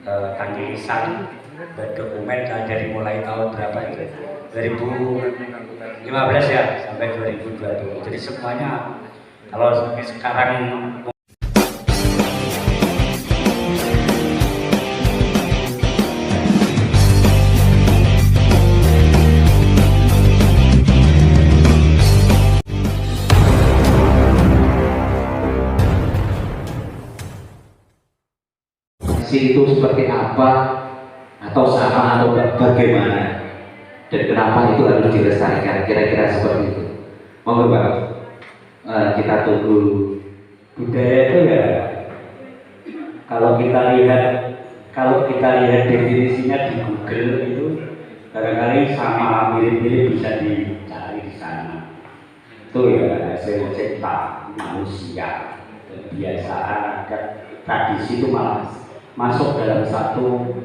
tulisan dokumen dari mulai tahun berapa itu 2015 ya sampai 2020. Jadi semuanya kalau sekarang itu seperti apa atau sama atau bagaimana dan kenapa itu harus dilestarikan, kira-kira seperti itu. Monggo Pak, kita tunggu. budaya itu ya kalau kita lihat definisinya di Google itu barangkali sama mirip-mirip bisa dicari di sana. Itu ya hasil cipta manusia, kebiasaan, adat, tradisi itu malah masuk dalam satu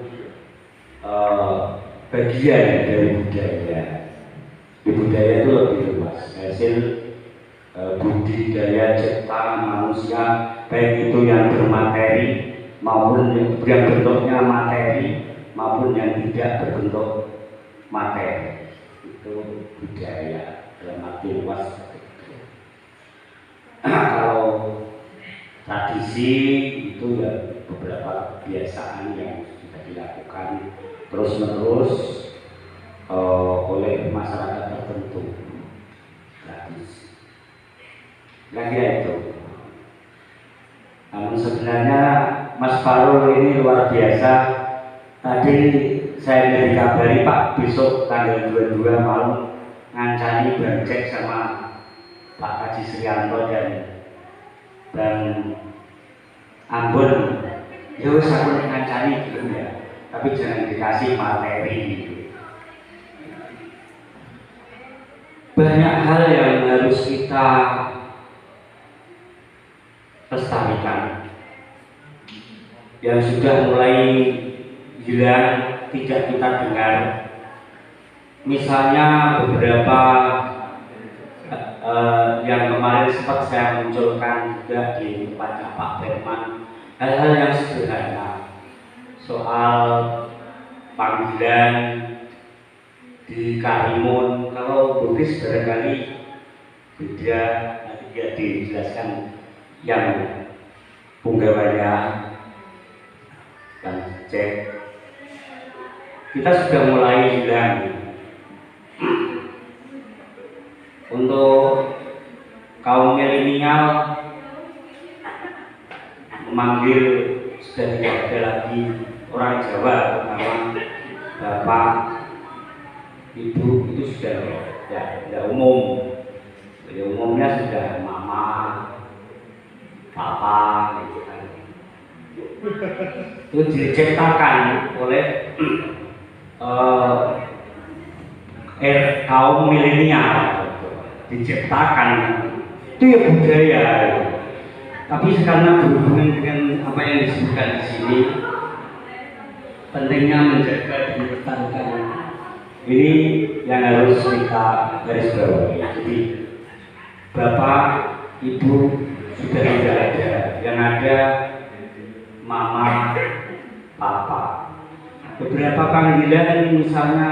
bagian dari budaya. Di budaya itu lebih luas, hasil budidaya ciptaan manusia, baik itu yang bermateri maupun yang bentuknya materi maupun yang tidak berbentuk materi. Itu budaya dalam arti luas. Kalau tradisi itu ya beberapa kebiasaan yang sudah dilakukan terus-menerus oleh masyarakat tertentu. Tradisi. Kira-kira itu. Namun sebenarnya Mas Farul ini luar biasa. Tadi saya dikabari Pak besok tanggal 22 malam ngancani Banjek sama Pak Haji Srianto dan Ambon. Ya wis aku ngancani gitu ya. Tapi jangan dikasih materi gitu. Banyak hal yang harus kita lestarikan yang sudah mulai hilang, tidak kita dengar. Misalnya beberapa yang kemarin sempat saya munculkan juga di tempatnya Pak Berman, hal-hal yang sederhana soal panggilan di Karimun. Kalau Buddhis barangkali beda, nanti dia dijelaskan yang Punggawaya dan cek. Kita sudah mulai hilang. Untuk kaum milenial memanggil sudah tidak ada lagi orang Jawa, terutama bapak, ibu, itu sudah tidak umum. Jadi umumnya sudah mama, papa, gitu kan. Itu diciptakan oleh kaum milenial, diciptakan. Itu ya budaya. Tapi karena berhubungan dengan apa yang disebutkan di sini, pentingnya menjaga dan melestarikan. Ini yang harus kita garis bawahi. Jadi bapak, ibu sudah tidak ada, yang ada mama, papa. Beberapa panggilan misalnya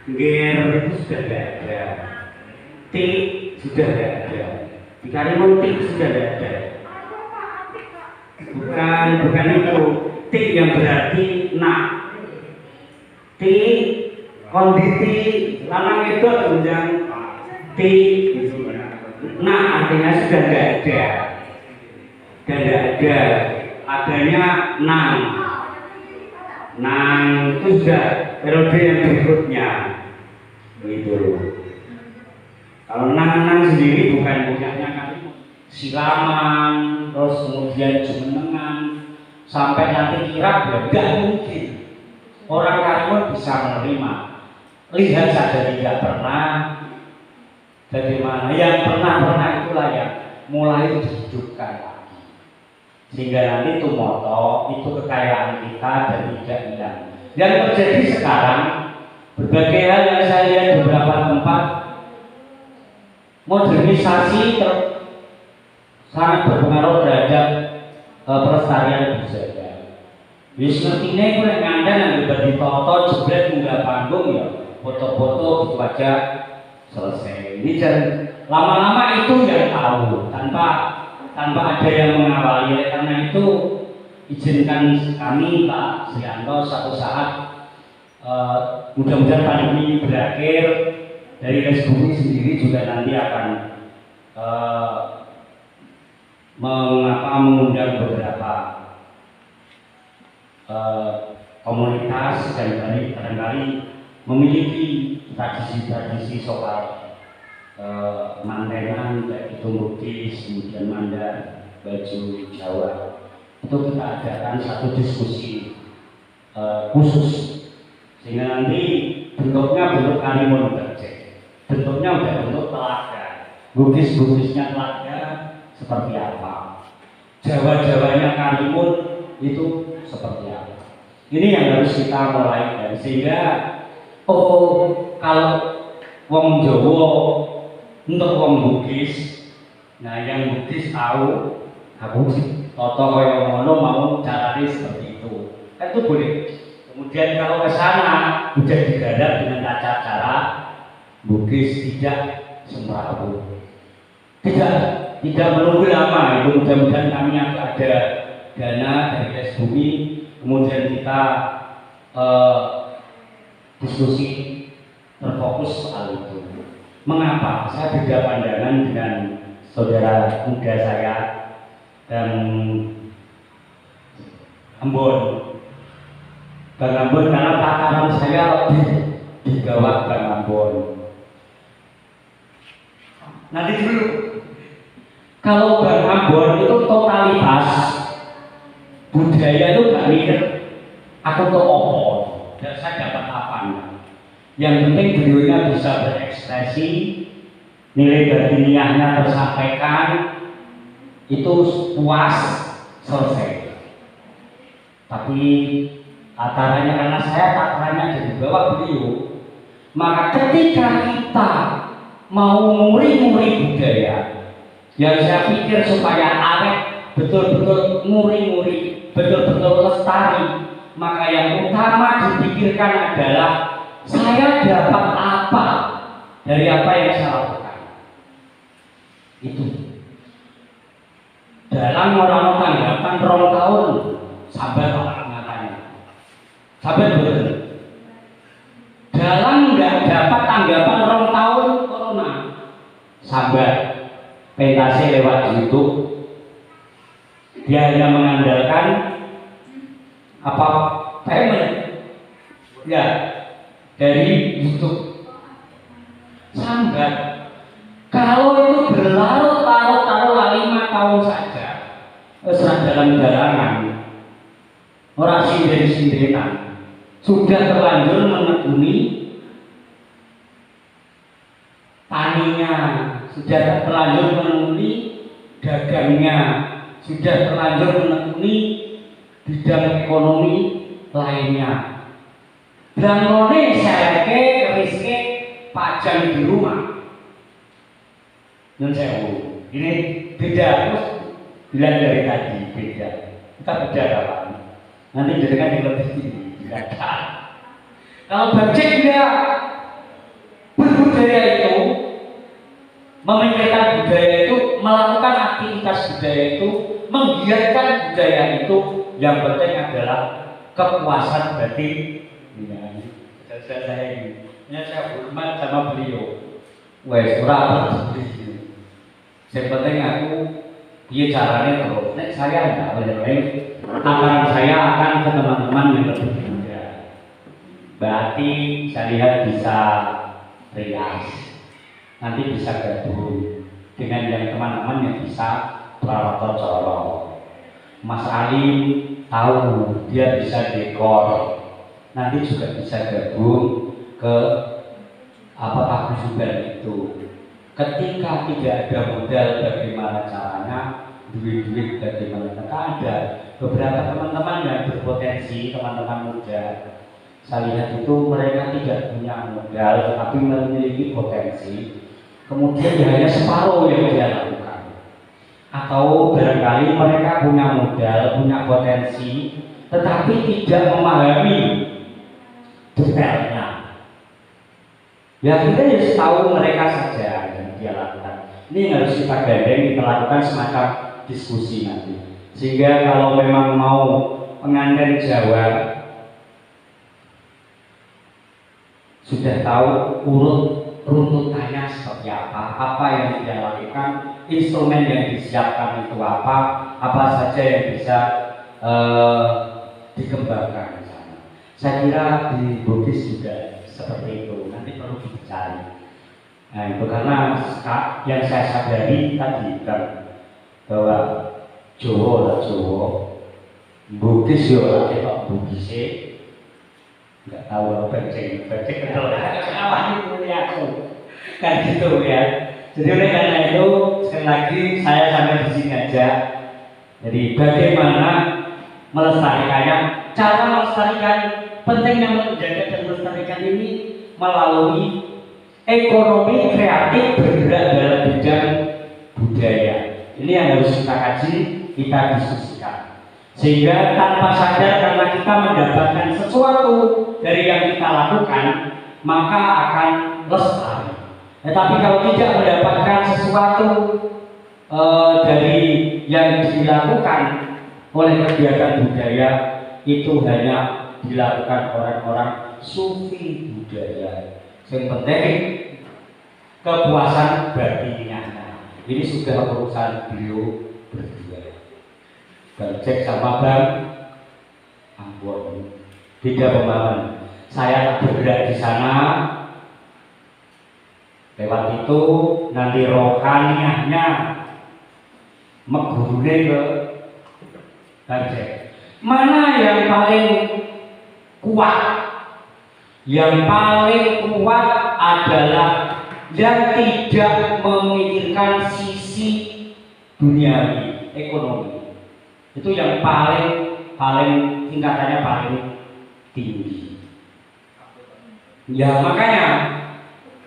ger itu sudah tidak ada, ti sudah tidak ada, di Karimun ti sudah tidak ada. Bukan itu ti yang berarti nak, ti kondisi lanang itu tunjang ti gitu. Nah artinya sudah tidak ada dan tidak ada, adanya nang. Nang itu sudah periode yang berikutnya gitu. Kalau nang sendiri bukan punyanya Karimun, Siraman, terus kemudian Jumenengan sampai nanti Kirap, ya tidak mungkin orang Karimun bisa menerima. Lihat saja tidak pernah. Bagaimana yang pernah itulah yang mulai dihidupkan lagi, sehingga nanti itu moto, itu kekayaan kita dan tidak hilang. Yang terjadi sekarang, berbagai hal yang saya lihat di beberapa tempat, modernisasi sangat berpengaruh terhadap pelestarian budaya. Wis ngertine ku nek ngandhan nang badi toto jebret munggah panggung ya foto-foto gitu aja selesai. Ini lama-lama itu yang tahu tanpa ada yang mengawali. Oleh karena itu izinkan kami Pak Srianto satu saat mudah-mudahan pandemi ini berakhir, dari Resbumi sendiri juga nanti akan mengundang beberapa komunitas dan barangkali memiliki tradisi-tradisi soal mantenan, baik itu Bugis, kemudian Mandar, baju Jawa. Itu kita adakan satu diskusi khusus, sehingga nanti bentuknya bentuk karimun tercek, bentuknya udah bentuk telaga, Bugis-Bugisnya telaga seperti apa, Jawa-Jawanya karimun itu seperti apa. Ini yang harus kita mulai dari, sehingga kalau wong Jawa untuk wong Bugis, nah yang Bugis tahu aku toto kaya ngono mau caranya seperti itu, kan itu boleh. Kemudian kalau ke sana sudah digarap dengan tata cara Bugis, tidak semrawut, tidak menunggu lama. Itu mudah-mudahan kami ada dana dari Resbumi, kemudian kita diskusi terfokus soal itu. Mengapa saya beda pandangan dengan saudara muda saya dan Ambon, Bang Ambon, karena tataran saya lebih di bawah Bang Ambon. Nanti dulu, kalau Bang Ambon itu totalitas budaya itu gak mikir aku tuh opo dan saya dapat apa enggak. Yang penting beliaunya bisa berekspresi, nilai batiniahnya tersampaikan, itu puas, selesai. Tapi tatarannya, karena saya tatarannya di bawah beliau, maka ketika kita mau nguri-nguri budaya, yang saya pikir supaya awet betul-betul nguri-nguri, betul-betul lestari, maka yang utama dipikirkan adalah saya dapat apa dari apa yang saya lakukan. Itu dalam orang tanggapan 2 tahun sabar orang matanya, sabar betul. Dalam nggak dapat tanggapan 2 tahun corona, sabar. Pentasnya lewat YouTube, dia hanya mengandalkan apa payment ya dari YouTube. Sambat kalau itu berlarut-larut, taruhlah 5 tahun saja, serah dalam garangan, orang sinden-sindenan, sudah terlanjur menekuni taninya, sudah terlanjur menekuni dagangnya, sudah terlanjur menekuni bidang ekonomi lainnya. Brangone seleke riske pajang di rumah. Dan saya ini beda, terus bilang dari tadi beda. Kita beda kawan. Nanti jadikan di lebih tinggi. Kalau Bajek dia berbudaya itu, memikirkan budaya itu, melakukan aktivitas budaya itu, menggiatkan budaya itu, yang penting adalah kepuasan batin. Saya ini, saya hormat sama beliau. Wes ora berdiri. Yang penting aku dia caranya terus. Nek saya enggak boleh. Tawaran saya akan ke teman-teman yang lebih muda. Berarti saya lihat bisa rias. Nanti bisa gabung dengan yang teman-teman yang bisa Prarato Coro. Mas Ali tahu dia bisa dekor. Nanti juga bisa gabung ke paguyuban itu. Ketika tidak ada modal, bagaimana caranya, duit-duit bagaimana? Maka ada beberapa teman-teman yang berpotensi, teman-teman muda. Saya lihat itu mereka tidak punya modal, tetapi memiliki potensi. Kemudian hanya separuh yang dia lakukan. Atau barangkali mereka punya modal, punya potensi, tetapi tidak memahami detailnya. Ya kita harus tahu mereka saja yang dia lakukan. Ini yang harus kita gandeng, kita lakukan semacam diskusi nanti. Sehingga kalau memang mau pengantin Jawa sudah tahu runtutannya seperti apa yang dia lakukan, instrumen yang disiapkan itu apa saja yang bisa dikembangkan di sana. Saya kira di Buddhis juga seperti itu. Nanti perlu dicari. Nah itu karena yang saya sadari tadi kan bahwa Jawa Buddhis ya kita Buddhis nggak tahu becek kalau kawan itu ya kan gitu ya. Jadi oleh karena itu sekali lagi saya sampai di sini aja. Jadi bagaimana melestarikannya, cara melestarikan pentingnya menjaga dan melestarikan ini melalui ekonomi kreatif bergerak dalam bidang budaya. Ini yang harus kita kaji, kita diskusikan. Sehingga tanpa sadar karena kita mendapatkan sesuatu dari yang kita lakukan, maka akan lestari. Tetapi kalau tidak mendapatkan sesuatu dari yang dilakukan oleh kegiatan budaya, itu hanya dilakukan orang-orang sufi budaya. Yang penting kepuasan batinnya. Ini sudah urusan beliau berdua. Cek sama Bang Ambon. Tidak pemahaman. Saya bergerak di sana. Lewat itu nanti rohaniahnya megurune ke Cek. Mana yang paling kuat? Yang paling kuat adalah yang tidak memikirkan sisi duniawi, ekonomi. Itu yang paling tingkatannya paling tinggi. Ya makanya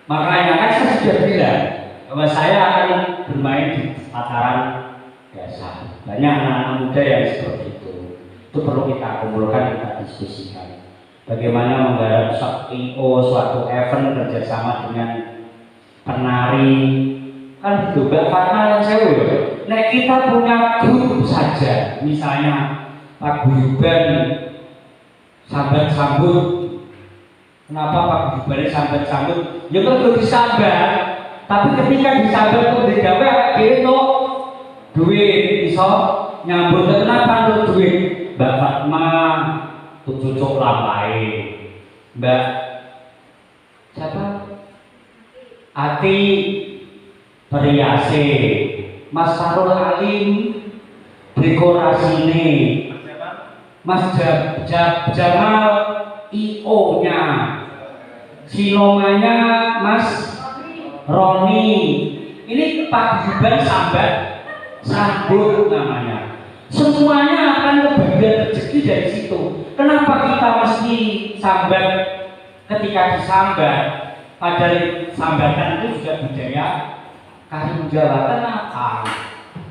kan saya sudah bilang bahwa saya akan bermain di tataran dasar. Banyak anak-anak muda yang seperti itu. Itu perlu kita kumpulkan, kita diskusikan. Bagaimana menggarap suatu event kerjasama dengan penari, kan gitu. Gak karena saya nah kita punya grup saja, misalnya paguyuban sambat sambut. Kenapa paguyubannya sambat sambut? Ya kan belum disambat, tapi ketika disambat tuh digawe akhirnya tuh duit iso nyambut. Kenapa tuh duit? Mbak Fatma tuh cucuk lampai, Mbak siapa? Ati Periase, Mas Farul Alim dekorasine, Mas Jamal IO nya, silongannya Mas Roni. Ini paguyuban sambat sambut namanya. Semuanya akan kebagian rezeki dari situ. Kenapa kita mesti sambat ketika disambat? Padahal sambatan itu juga budaya Karimun Jawa.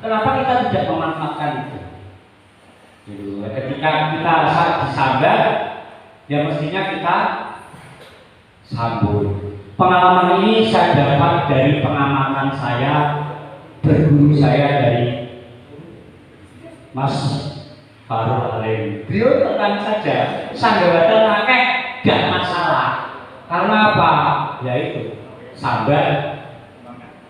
Kenapa kita tidak memanfaatkan itu? Ketika kita saat disambat, ya mestinya kita sambut. Pengalaman ini saya dapat dari pengamatan saya, berguru saya dari Mas Farul Alim. Beliau tenang saja, sanggawatan akeh gak masalah. Karena apa? Ya itu sambat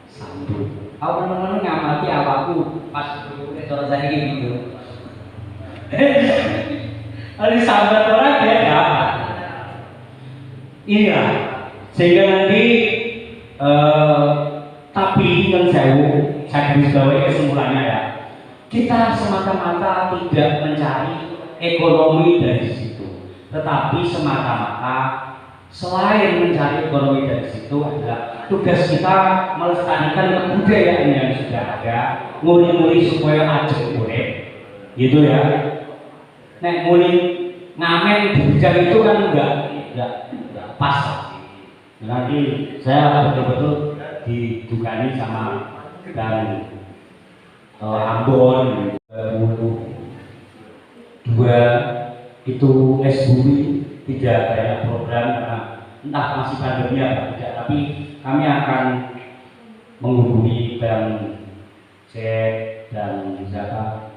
sambut. Aku teman-teman ngamati awakku pas dulu kalau saya gitu. Hari sambat orang dia dapat. Inilah sehingga nanti tapi kan saya garis bawahi kesimpulannya ya. Kita semata-mata tidak mencari ekonomi dari situ, tetapi semata-mata selain mencari ekonomi dari situ adalah tugas kita melestarikan kebudayaan yang sudah ada, nguri-nguri supaya ajeng urip, gitu ya. Nek nguri ngamen bujang itu kan enggak pas. Nanti saya betul-betul didukani sama dan Ambon 22 itu SBUMI tidak banyak program karena entah masih pandemi atau tidak, tapi kami akan menghubungi Bang Jack dan Zaka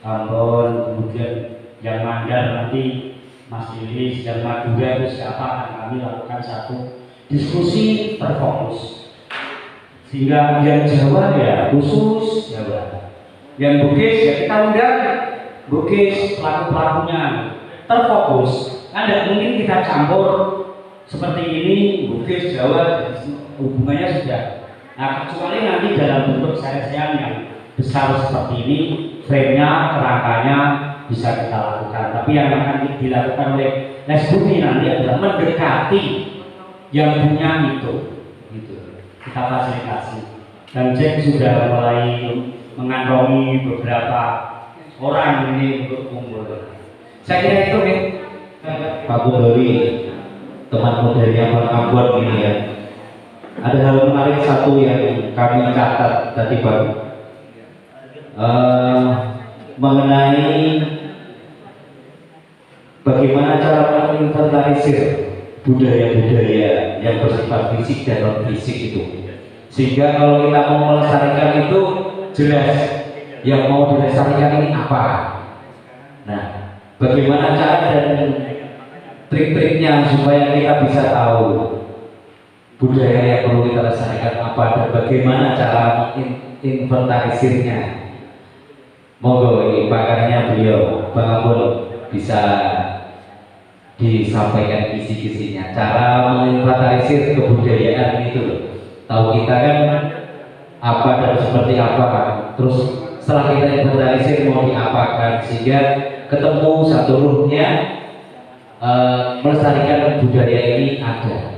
Ambon, kemudian yang Mandar nanti Mas Lilis, yang Madura itu siapa, akan kami lakukan satu diskusi terfokus sehingga yang Jawa ya khusus Jawa, yang Bugis ya kita undang Bugis pelaku-pelakunya terfokus. Kan tidak mungkin kita campur seperti ini Bugis Jawa, hubungannya sudah. Nah kecuali nanti dalam bentuk seri-serian yang besar seperti ini, frame-nya, kerangkanya bisa kita lakukan. Tapi yang akan dilakukan oleh SBUMI nanti adalah mendekati yang punya itu, gitu. Kita fasilitasi. Dan Jack sudah mulai mengantongi beberapa orang ini untuk kumpul. Saya kira itu nih, Pak Budori, teman modernnya Bang Ambon ini ya. Ada hal menarik satu yang kami catat tadi Pak, mengenai bagaimana cara menginventarisir budaya-budaya yang bersifat fisik dan non fisik itu, sehingga kalau kita mau melestarikan itu jelas yang mau dilestarikan ini apa. Nah, bagaimana cara dan trik-triknya supaya kita bisa tahu budaya yang perlu kita lestarikan apa dan bagaimana cara menginventarisirnya. Monggo ini pakarnya beliau Bang Ambon bisa disampaikan kisi-kisinya cara menginventarisir kebudayaan itu. Tahu kita kan apa dan seperti apa kan, terus setelah kita inventarisir mau diapakan sehingga ketemu satu ruhnya, melestarikan budaya ini ada.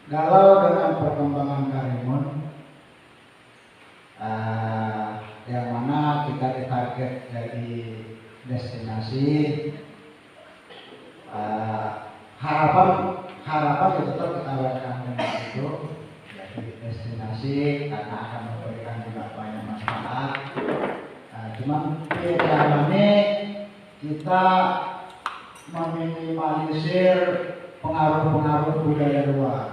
Kalau dengan perkembangan Karimun, yang mana kita ditarget dari destinasi, harapan ya tetap kita lakukan dengan itu dari destinasi karena akan memberikan juga banyak manfaat. Cuman caranya kita meminimalisir pengaruh-pengaruh budaya luar.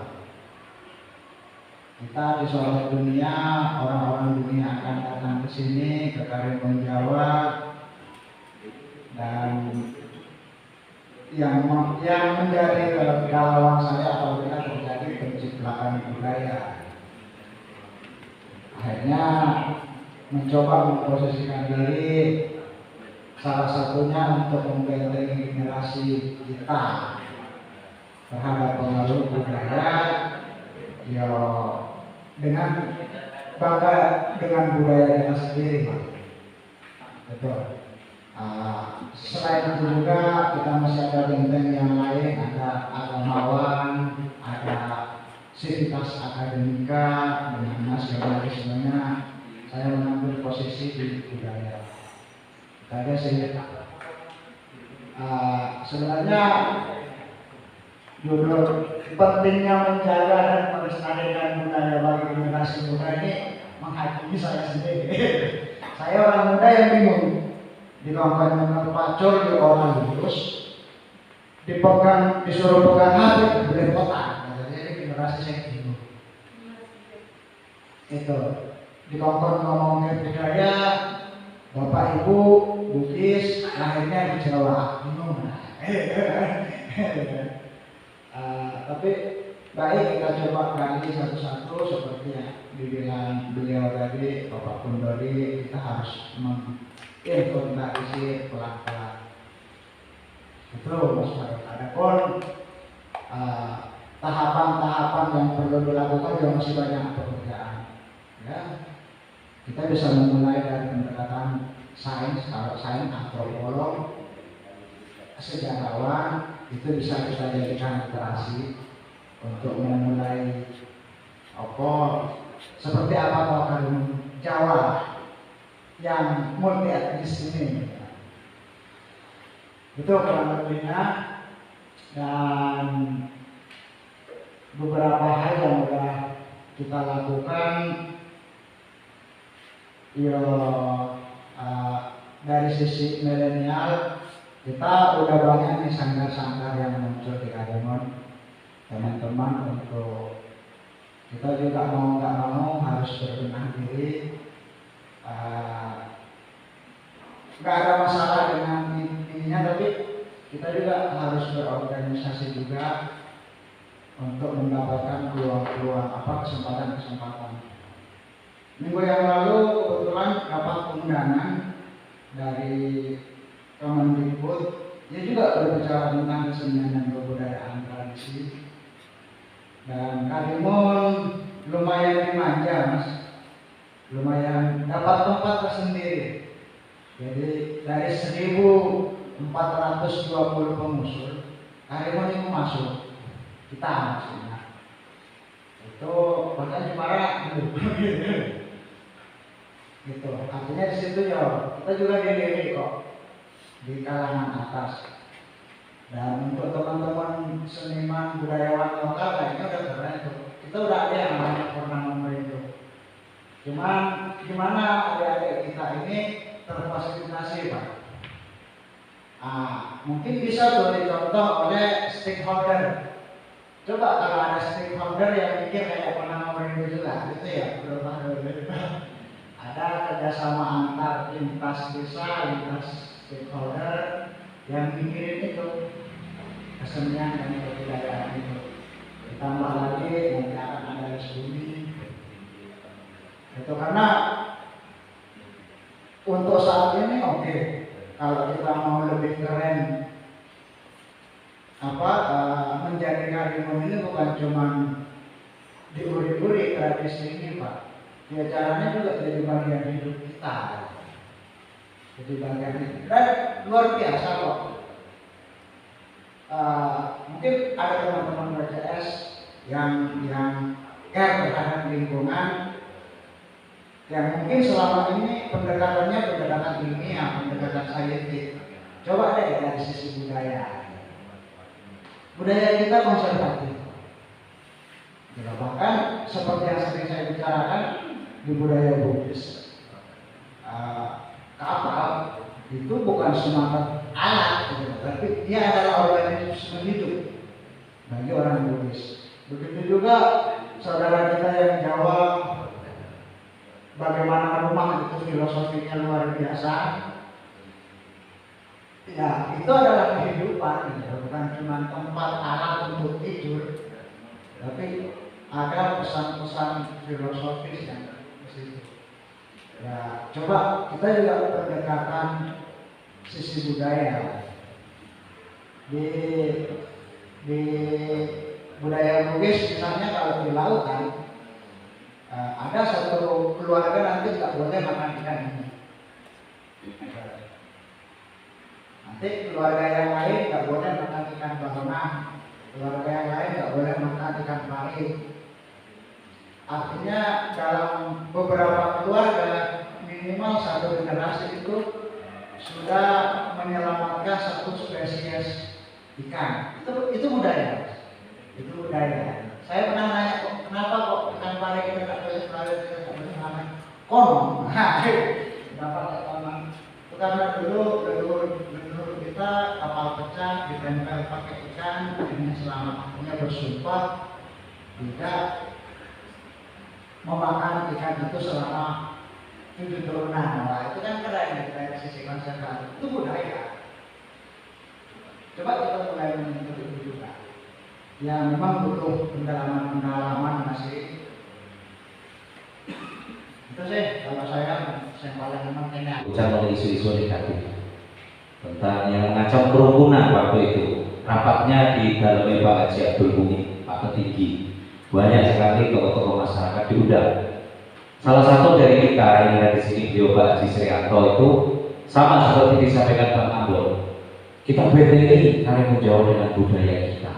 Kita di seluruh dunia, orang-orang dunia akan datang ke sini, ke Karimun Jawa, dan yang menjadi kegalauan saya apabila terjadi penciplakan budaya. Akhirnya mencoba memposisikan diri, salah satunya untuk membentengi generasi kita terhadap pengaruh budaya, ya dengan bangga dengan budaya kita sendiri, betul. Selain itu juga kita masih ada benteng yang lain, ada agamawan, ada sivitas akademika dengan nasionalismenya. Saya mengambil posisi di budaya. Tadi saya sebenarnya judul pentingnya menjaga dan melestarikan budaya bagi generasi muda ini menghakimi saya sendiri. Saya orang muda yang bingung. Dikongkong dengan pacul di orang lulus, dipegang disuruh pegang HP belepotan. Jadi generasi saya bingung. Itu dikongkong ngomongin budaya, bapak ibu Bugis, akhirnya di Jawa bingung. Tapi baik kita coba gali satu-satu seperti yang dibilang beliau tadi, Bapak Bundori, kita harus menginventarisir pelan-pelan. Betul Mas Farid. Adapun tahapan-tahapan yang perlu dilakukan juga masih banyak pekerjaan. Ya, kita bisa memulai dari pendekatan sains, kalau sains antropolog, sejarawan itu bisa kita jadikan literasi untuk memulai seperti apa Karimun Jawa yang multi etnis ini. Itu kurang lebihnya, dan beberapa hal yang sudah kita lakukan. dari sisi milenial kita udah banyak nih sanggar-sanggar yang muncul di Karimun, teman-teman, untuk kita juga mau nggak mau harus berbenah diri. Nggak ada masalah dengan ininya, tapi kita juga harus berorganisasi juga untuk mendapatkan peluang-peluang kesempatan-kesempatan. Minggu yang lalu kebetulan dapat undangan dari Kemendikbud, dia juga berbicara tentang kesenian dan kebudayaan tradisi. Dan Karimun lumayan dimanja, Mas, lumayan dapat tempat tersendiri. Jadi dari 1.420 pengusul, Karimun itu masuk, kita maksudnya. Itu bahkan Jepara gitu. Artinya di situ ya kita juga dilirik kok di kalangan atas. Dan untuk teman-teman seniman budayawan lokal kayaknya udah keren itu. Kita udah ada yang namanya Purnama itu. Cuman gimana adik-adik kita ini terfasilitasi, Pak? Mungkin bisa tuh dicontoh oleh stakeholder. Coba kalau ada stakeholder yang mikir kayak Purnama itu juga, gitu ya, ada kerjasama antar lintas desa, lintas stakeholder yang mikirin itu kesenian dan kebudayaan itu. Ditambah lagi nanti akan ada studi itu, karena untuk saat ini oke. Kalau kita mau lebih keren, menjadi Karimun ini bukan cuma diuri-uri tradisi ini, Pak. Ya caranya juga jadi bagian hidup kita. Jadi bagian hidup. Dan luar biasa kok. Mungkin ada teman-teman BCS yang care terhadap lingkungan, yang mungkin selama ini pendekatannya pendekatan ilmiah, pendekatan saintifik. Coba deh dari sisi budaya. Budaya kita konservatif. Bahkan seperti yang sering saya bicarakan di budaya Buddhis, kapal itu bukan semata alat, tapi dia adalah organisme hidup bagi orang Buddhis. Begitu juga saudara kita yang Jawa, bagaimana rumah itu filosofinya luar biasa. Ya, itu adalah kehidupan, bukan cuma tempat alat untuk tidur, tapi ada pesan-pesan filosofis yang ke situ. Ya, coba kita juga pendekatan sisi budaya. Di budaya Bugis misalnya, kalau di lautan ada satu keluarga nanti nggak boleh makan ikan ini. Nanti keluarga yang lain nggak boleh makan ikan bahona, keluarga yang lain nggak boleh makan ikan pari. Artinya dalam beberapa keluarga minimal satu generasi itu sudah menyelamatkan satu spesies ikan. Itu budaya. Itu budaya. Saya pernah nanya, kenapa kok ikan pari kita nggak boleh makan? Konon. Kenapa nggak konon? Itu karena dulu kita kapal pecah ditempel pakai ikan, ini selama waktunya bersumpah tidak memakan ikan itu selama 7 turunan. Nah, itu kan keren dari sisi konservasi. Itu budaya. Coba kita mulai menyentuh itu juga. Ya memang butuh pendalaman masih. Itu sih kalau saya paling memang enak. Bicara mengenai isu-isu negatif tentang yang mengancam kerumunan waktu itu, rapatnya di dalamnya Pak Haji Abdul Bumi, Pak Petinggi, banyak sekali tokoh-tokoh masyarakat diundang. Salah satu dari kita yang ada di sini, beliau Pak Haji Srianto, itu sama seperti disampaikan Bang Ambon. Kita BTI Karimun Jawa dengan budaya kita.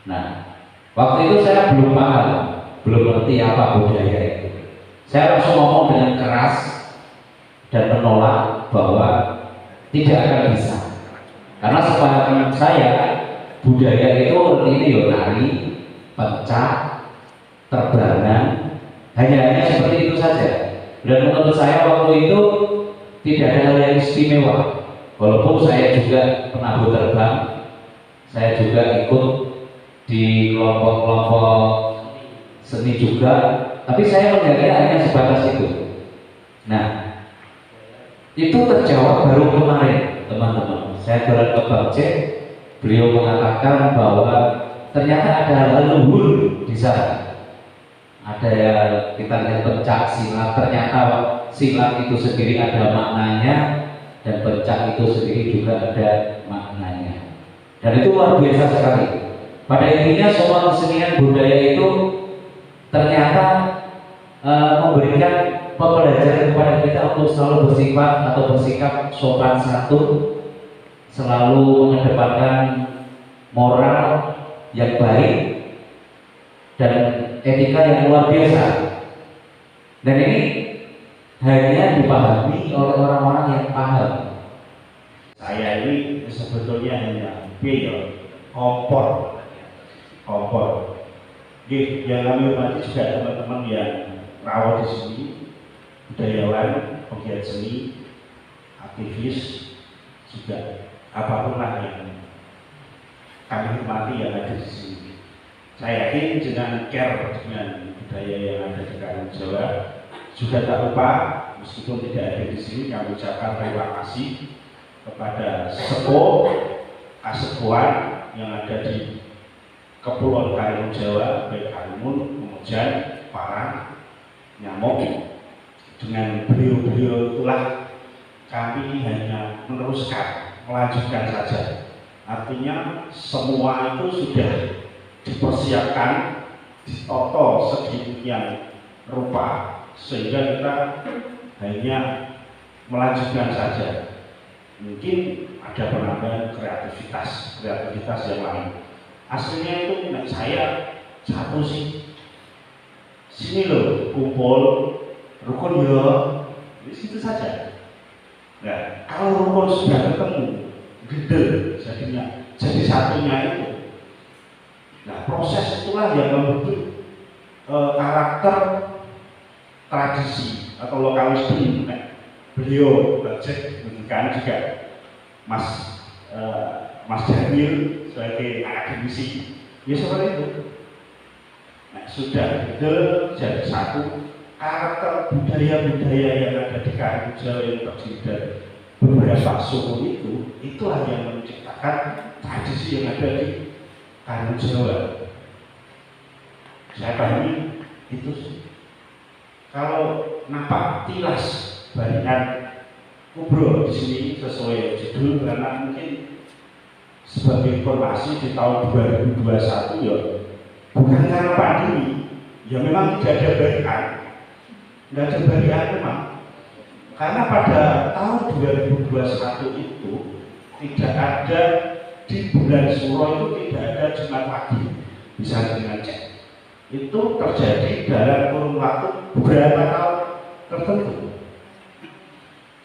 Nah, waktu itu saya belum paham, belum ngerti apa budaya itu. Saya langsung ngomong dengan keras dan menolak bahwa tidak akan bisa. Karena sepaham saya, budaya itu ini ya nari, pencak, terbangan, hanya seperti itu saja. Dan menurut saya waktu itu tidak ada hal yang istimewa. Walaupun saya juga pernah terbang, saya juga ikut di kelompok-kelompok seni juga, tapi saya melihatnya hanya sebatas itu. Nah, itu terjawab baru kemarin, teman-teman. Saya turun ke Bang C, beliau mengatakan bahwa ternyata ada hal luhur di sana. Ada yang kita lihat pencak silat, ternyata silat itu sendiri ada maknanya dan pencak itu sendiri juga ada maknanya. Dan itu luar biasa sekali. Pada intinya semua kesenian budaya itu ternyata memberikan pembelajaran kepada kita untuk selalu bersifat atau bersikap sopan santun, selalu mengedepankan moral yang baik dan etika yang luar biasa. Dan ini hanya dipahami oleh orang-orang yang paham. Saya ini sebetulnya hanya kompor. Yang kami hormati juga teman-teman yang rawat di sini, budayawan, pegiat seni, aktivis, juga apapun lah yang kami hormati yang ada di sini. Saya yakin dengan care dengan budaya yang ada di Karimun Jawa, juga tak lupa meskipun tidak ada di sini, kami ucapkan terima kasih kepada sepuh kasepuhan yang ada di Kepulauan Karimun Jawa, baik Karimun, Kemujan, Parang, Nyamuk. Dengan beliau-beliau itulah kami hanya meneruskan, melanjutkan saja. Artinya semua itu sudah dipersiapkan, ditoto sedemikian rupa sehingga kita hanya melanjutkan saja. Mungkin ada penambahan kreativitas yang lain. Aslinya itu saya satu sih, sini loh kumpul rukun ya, di situ saja. Nah, kalau rukun sudah ketemu, gede jadinya, jadi satunya itu. Nah, proses itulah yang membentuk karakter tradisi atau lokalisme. Beliau Bajek menunjukkan juga Mas Jamil sebagai akademisi, ya seperti itu. Nah, sudah itu jadi satu karakter budaya-budaya yang ada di Karimun Jawa yang terdiri dari beberapa suku itulah yang menciptakan tradisi yang ada di Karimun Jawa. Saya pahami itu sih. Kalau nampak tilas barisan kubro di sini sesuai judul, karena mungkin sebagai informasi di tahun 2021 ya bukan karena pandemi, ya memang tidak ada barisan, tidak ada barisan memang. Karena pada tahun 2021 itu tidak ada di bulan Suro itu tidak ada Jumat Pagi, bisa dengan cek. Itu terjadi dalam kurun waktu beberapa tahun tertentu.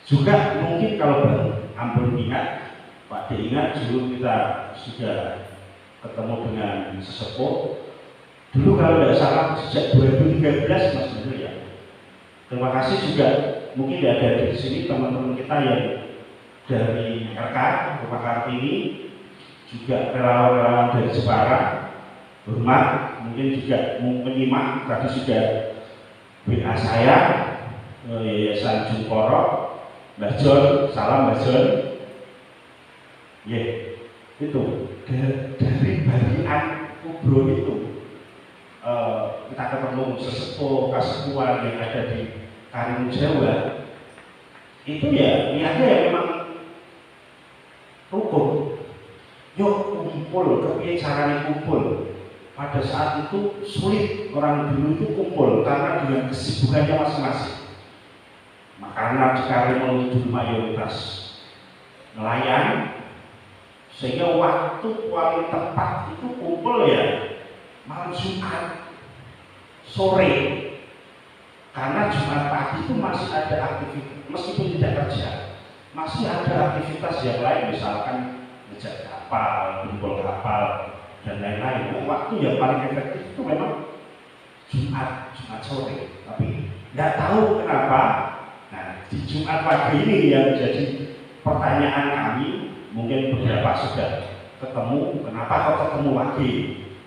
Juga mungkin kalau Ampun ingat, Pak D ingat dulu kita sudah ketemu dengan sesepuh. Dulu kalau tidak salah sejak 2013 Mas Bener ya. Terima kasih juga mungkin ada di sini teman-teman kita yang dari RK, Rumah Kartini, juga relawan-relawan dari Jepara, hormat, mungkin juga menyimak tadi sudah WA saya, Yayasan Jungkoro, Mbak John, salam Mbak John. Ya, itu dari bagian kubro itu kita ketemu sesepuh kasepuhan yang ada di Karimun Jawa. Itu ya niatnya ya memang rukun. Yuk kumpul, kepiye caranya kumpul. Pada saat itu sulit orang dulu itu kumpul karena dengan kesibukannya masing-masing. Karena di Karimun itu mayoritas nelayan, sehingga waktu paling tepat itu kumpul ya malam Jumat sore, karena Jumat pagi itu masih ada aktivitas, meskipun tidak kerja, masih ada aktivitas yang lain, misalkan ngejak kapal, kumpul kapal dan lain-lain. Waktu yang paling efektif itu memang Jumat sore, tapi nggak tahu kenapa. Nah, di Jumat pagi ini yang jadi pertanyaan kami, mungkin beberapa sudah ketemu, kenapa kok ketemu lagi?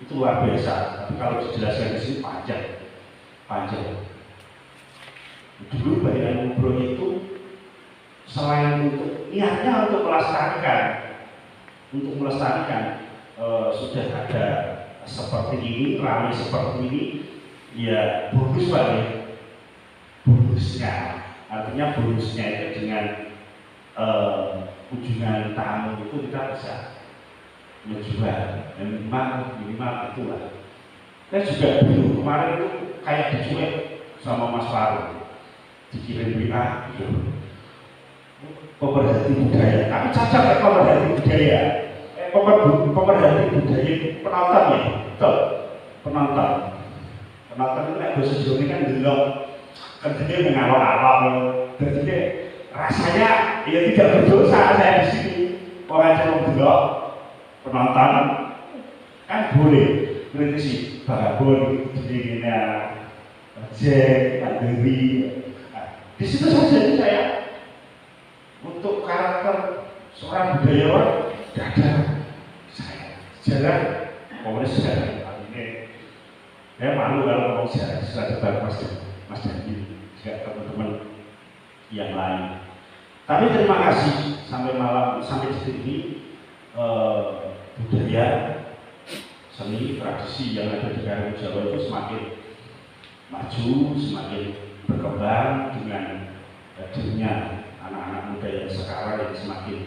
Itu luar biasa. Tapi kalau dijelaskan di sini panjang. Dulu bayangan ngobrol itu selain untuk niatnya untuk melestarikan, sudah ada seperti ini, ramai seperti ini, ya bonusnya, artinya bonusnya itu dengan kunjungan tamu itu kita bisa menjual minimal itulah. Saya juga dulu kemarin itu kayak dicuek sama Mas Faru, dikirim WA, pemerhati budaya, tapi cacat ya pemerhati budaya, pemerhati budaya penonton ya, betul, penonton itu nek bahasa Jawa ini kan delok, kerjanya mengalok-alok, jadi rasanya ya tidak berdosa saya di sini, orang cuma delok penonton kan boleh kritisi bagabon jadi gini Jack, Andri, di situ saja saya untuk karakter seorang budayawan tidak ada saya jarang komunis jarang ini saya malu kalau ngomong sejarah setelah Mas Dandi juga teman-teman yang lain. Tapi terima kasih sampai detik ini budaya seni tradisi yang ada di Karimun Jawa itu semakin maju, semakin berkembang dengan hadirnya anak-anak muda yang sekarang yang semakin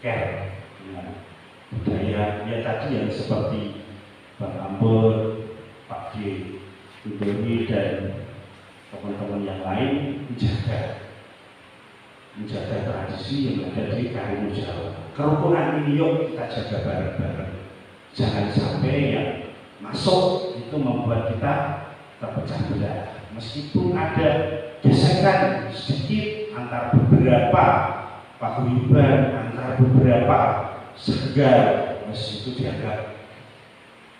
care dengan budaya ya tadi yang seperti Bang Ambon, Pak G, Doni dan teman-teman yang lain menjaga tradisi yang ada di Karimun Jawa. Kerukunan ini yuk kita jaga bareng-bareng. Jangan sampai yang masuk itu membuat kita terpecah belah. Meskipun ada gesekan sedikit antar beberapa paguyuban, antar beberapa sanggar, itu dianggap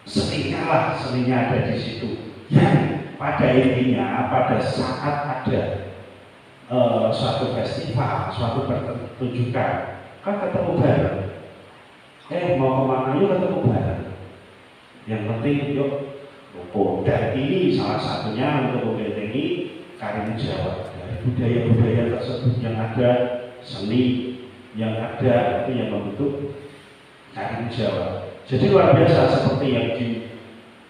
seninya ada di situ. Yang pada intinya pada saat ada suatu festival, suatu pertunjukan, kan ketemu bareng. Mau kemana yuk ketemu bareng. Yang penting yuk rukun. Dan ini salah satunya untuk membentengi Karimun Jawa dari budaya-budaya tersebut yang ada, seni yang ada itu yang membentuk Karimun Jawa. Jadi luar biasa seperti yang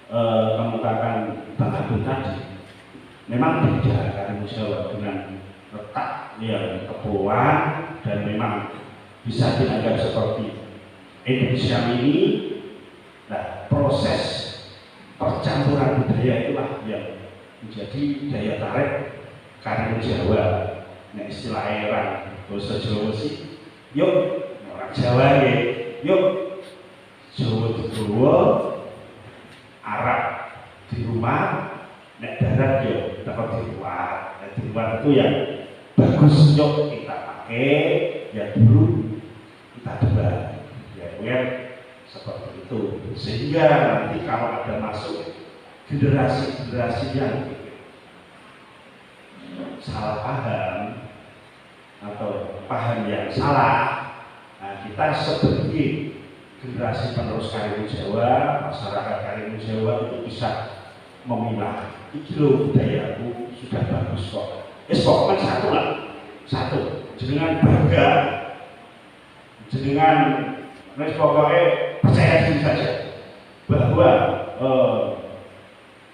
dikemukakan Bang Agung tadi. Memang beda Karimun Jawa dengan letak yang kepulauan dan memang bisa dianggap seperti Indonesia ini. Nah, proses percampuran budaya itulah yang menjadi daya tarik Karimun Jawa. Nah, istilah orang bahasa Jawa sih, yuk orang Jawa ya, yuk Jawa di Jawa, Arab di rumah, nek darat yuk dapat di luar. Nah, di luar itu yang bagus yuk kita pakai, ya dulu kita debat, ya seperti itu. Sehingga nanti kalau ada masuk generasi-generasi yang salah paham atau paham yang salah, nah kita sebagai generasi penerus Karimun Jawa, masyarakat Karimun Jawa itu bisa memilah. Iki lho budayaku sudah bagus kok. Pokoknya satu lah, satu. Jenengan bangga, jenengan pokoknya percaya diri saja bahwa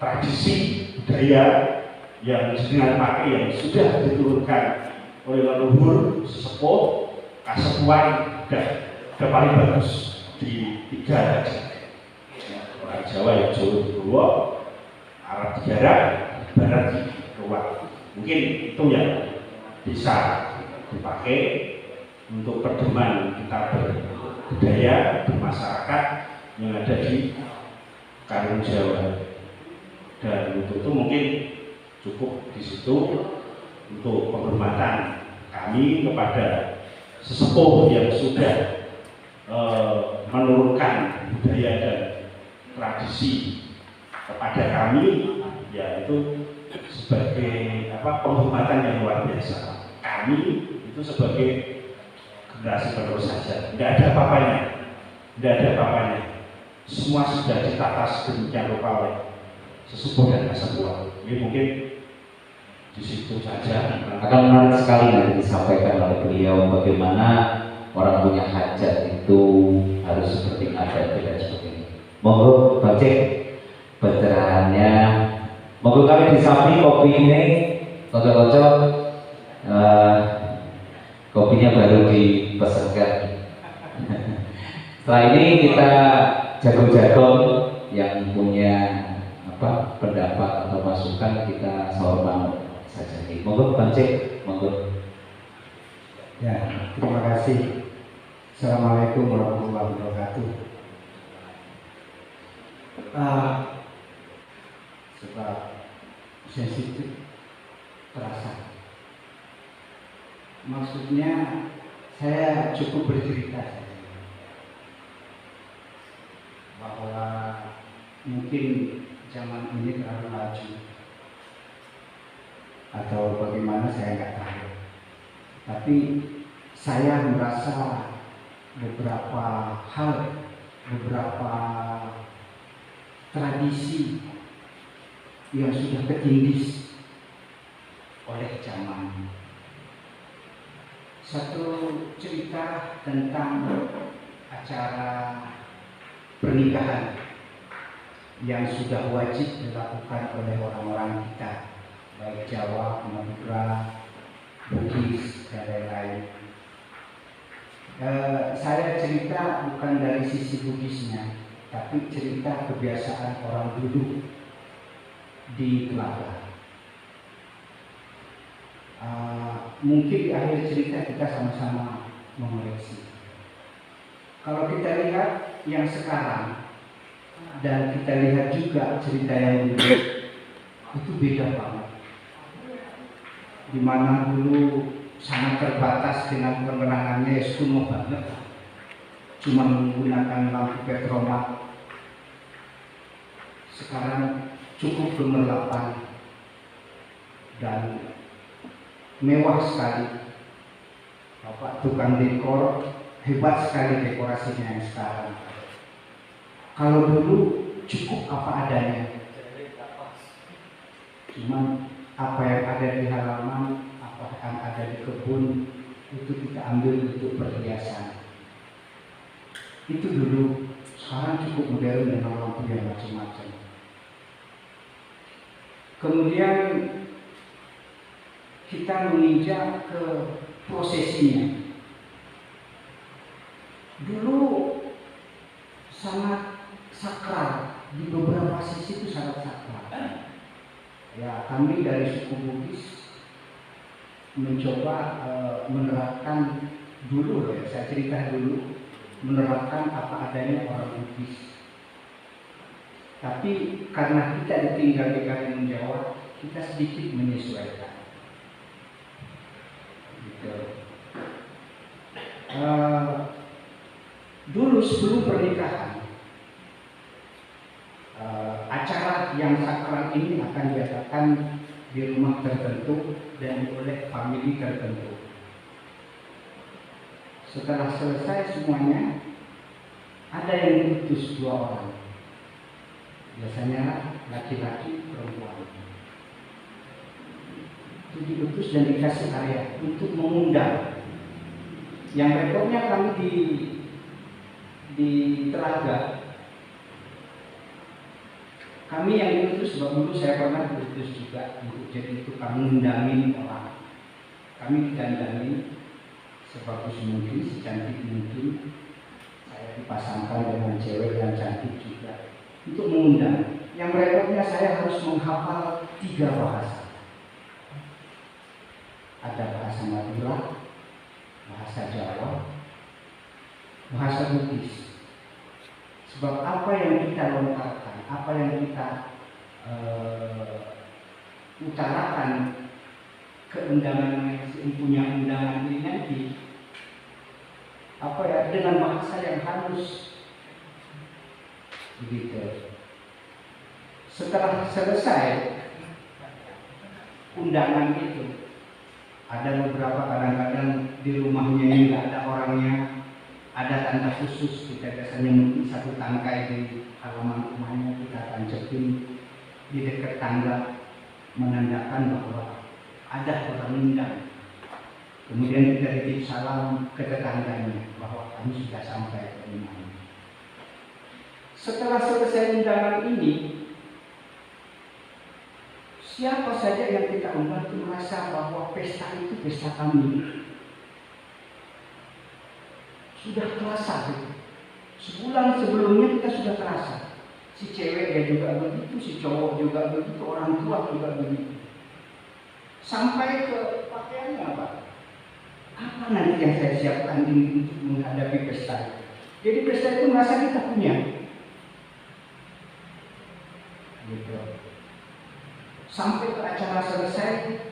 tradisi budaya yang jenengan pakai yang sudah diturunkan oleh leluhur, sesepuh, kasepuan dan paling bagus di tiga orang Jawa yang Jawa di Gowo, Arab di Garang, Barat di Ruang. Mungkin itu yang bisa dipakai untuk pedoman kita berbudaya, bermasyarakat yang ada di Karimun Jawa. Dan untuk itu mungkin cukup di situ untuk penghormatan kami kepada sesepuh yang sudah menurunkan budaya dan tradisi kepada kami, yaitu sebagai penghormatan yang luar biasa. kami itu sebagai generasi penerus saja, tidak ada apa-apanya, tidak ada apa-apanya. Semua sudah ditata sedemikian rupa oleh sesepuh dan kasepuh. Ini mungkin di situ saja. Akan menarik sekali nanti disampaikan oleh beliau bagaimana orang punya hajat itu harus seperti ada tidak seperti ini. Monggo Bang Cek pencerahannya. Monggo kami disamping kopi ini, kocok-kocok. Kopinya baru dipesankan. Setelah ini kita jago-jago yang punya pendapat atau masukan kita sahur manut saja. Monggo Bang Cek, monggo. Ya, terima kasih. Assalamualaikum warahmatullahi wabarakatuh. Sebab sensitif terasa. Maksudnya saya cukup bercerita saja. Bahwa mungkin zaman ini terlalu maju atau bagaimana saya nggak tahu. Tapi saya merasa beberapa hal, beberapa tradisi yang sudah ketindis oleh zaman. Satu cerita tentang acara pernikahan yang sudah wajib dilakukan oleh orang-orang kita, baik Jawa, Madura, Bugis, dan lain-lain. Saya cerita bukan dari sisi Bugisnya, tapi cerita kebiasaan orang dulu di Telaga. Mungkin di akhir cerita kita sama-sama mengoreksi. Kalau kita lihat yang sekarang dan kita lihat juga cerita yang dulu, itu beda banget. Dimana dulu sangat terbatas dengan penerangannya, kuno banget, cuma menggunakan lampu petromak. Sekarang cukup gemerlapan dan mewah sekali. Bapak tukang dekor hebat sekali dekorasinya yang sekarang. Kalau dulu cukup apa adanya, cuman apa yang ada di halaman, apa yang ada di kebun itu kita ambil untuk perhiasan. Itu dulu. Sekarang cukup modern dengan lampu yang macam-macam. Kemudian kita menginjak ke prosesinya. Dulu sangat sakral, di beberapa sisi itu sangat sakral. Ya, kami dari suku Bugis mencoba menerapkan dulu, ya, saya cerita dulu, menerapkan apa adanya orang Bugis. Tapi karena kita ditinggal di Karimun Jawa, kita sedikit menyesuaikan. Gitu. Dulu sebelum pernikahan, acara yang sakral ini akan diadakan di rumah tertentu dan oleh famili tertentu. Setelah selesai semuanya, ada yang diutus 2 orang. Biasanya laki-laki, perempuan. Itu diutus dan dikasih area untuk mengundang. Yang rekornya kami di Telaga. Kami yang diutus, sebab dulu saya pernah diutus juga untuk jadi tukang ngundangin orang. Kami didandani sebagus mungkin, secantik mungkin. Saya dipasangkan dengan cewek yang cantik juga untuk mengundang. Yang rekornya saya harus menghafal 3 bahasa. Ada bahasa Madura, bahasa Jawa, bahasa Bugis. Sebab apa yang kita lontarkan, apa yang kita utarakan ke undangan yang punya undangan ini nanti, dengan bahasa yang halus, begitu. Setelah selesai undangan itu, Ada beberapa kadang-kadang di rumahnya ini nggak ada orangnya, ada tanda khusus. Kita biasanya mungkin satu tangkai di halaman rumahnya kita tancepin di dekat tangga, menandakan bahwa ada orang undang. Kemudian kita titip salam ke tetangganya bahwa kami sudah sampai ke rumahnya. Setelah selesai undangan ini, siapa saja yang kita undang itu merasa bahwa pesta itu pesta kami. Sudah terasa gitu. Sebulan sebelumnya kita sudah terasa. Si cewek ya juga begitu, si cowok juga begitu, orang tua juga begitu. Sampai ke pakaiannya apa? Apa nanti yang saya siapkan ini untuk menghadapi pesta? Jadi pesta itu merasa kita punya. Gitu. Sampai ke acara selesai,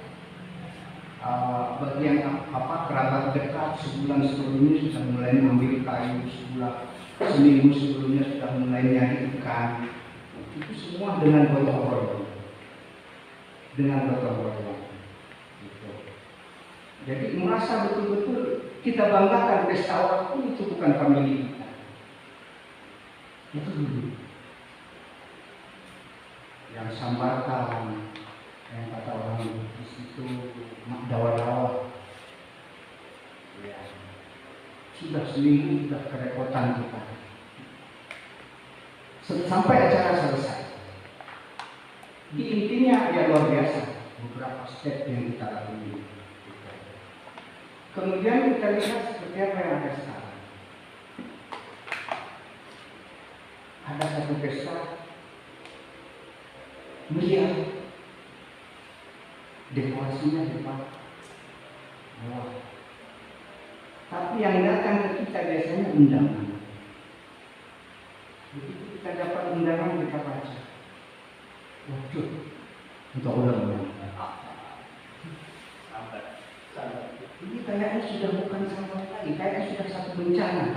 bagian kerabat dekat sebulan sebelumnya sudah mulai mengambil kayu, seminggu sebelumnya sudah mulai nyari ikan. Itu semua dengan gotong royong, gitu. Jadi merasa betul-betul kita banggakan pesta waktu itu bukan famili kita. Itu dulu. Yang sambarkan, yang kata orang di situ dawa-dawa, ya. Sudah seminggu sudah kerepotan kita. Sampai acara selesai. Di intinya ya luar biasa beberapa step yang kita lalui. Kemudian kita lihat seperti apa yang ada sekarang. Ada satu pesta meriah, dekorasinya hebat, wah. Tapi yang datang ke kita biasanya undangan. Begitu kita dapat undangan kita baca, waduh, untuk undangan. Ini kayaknya sudah bukan sampah lagi, kayaknya sudah satu bencana.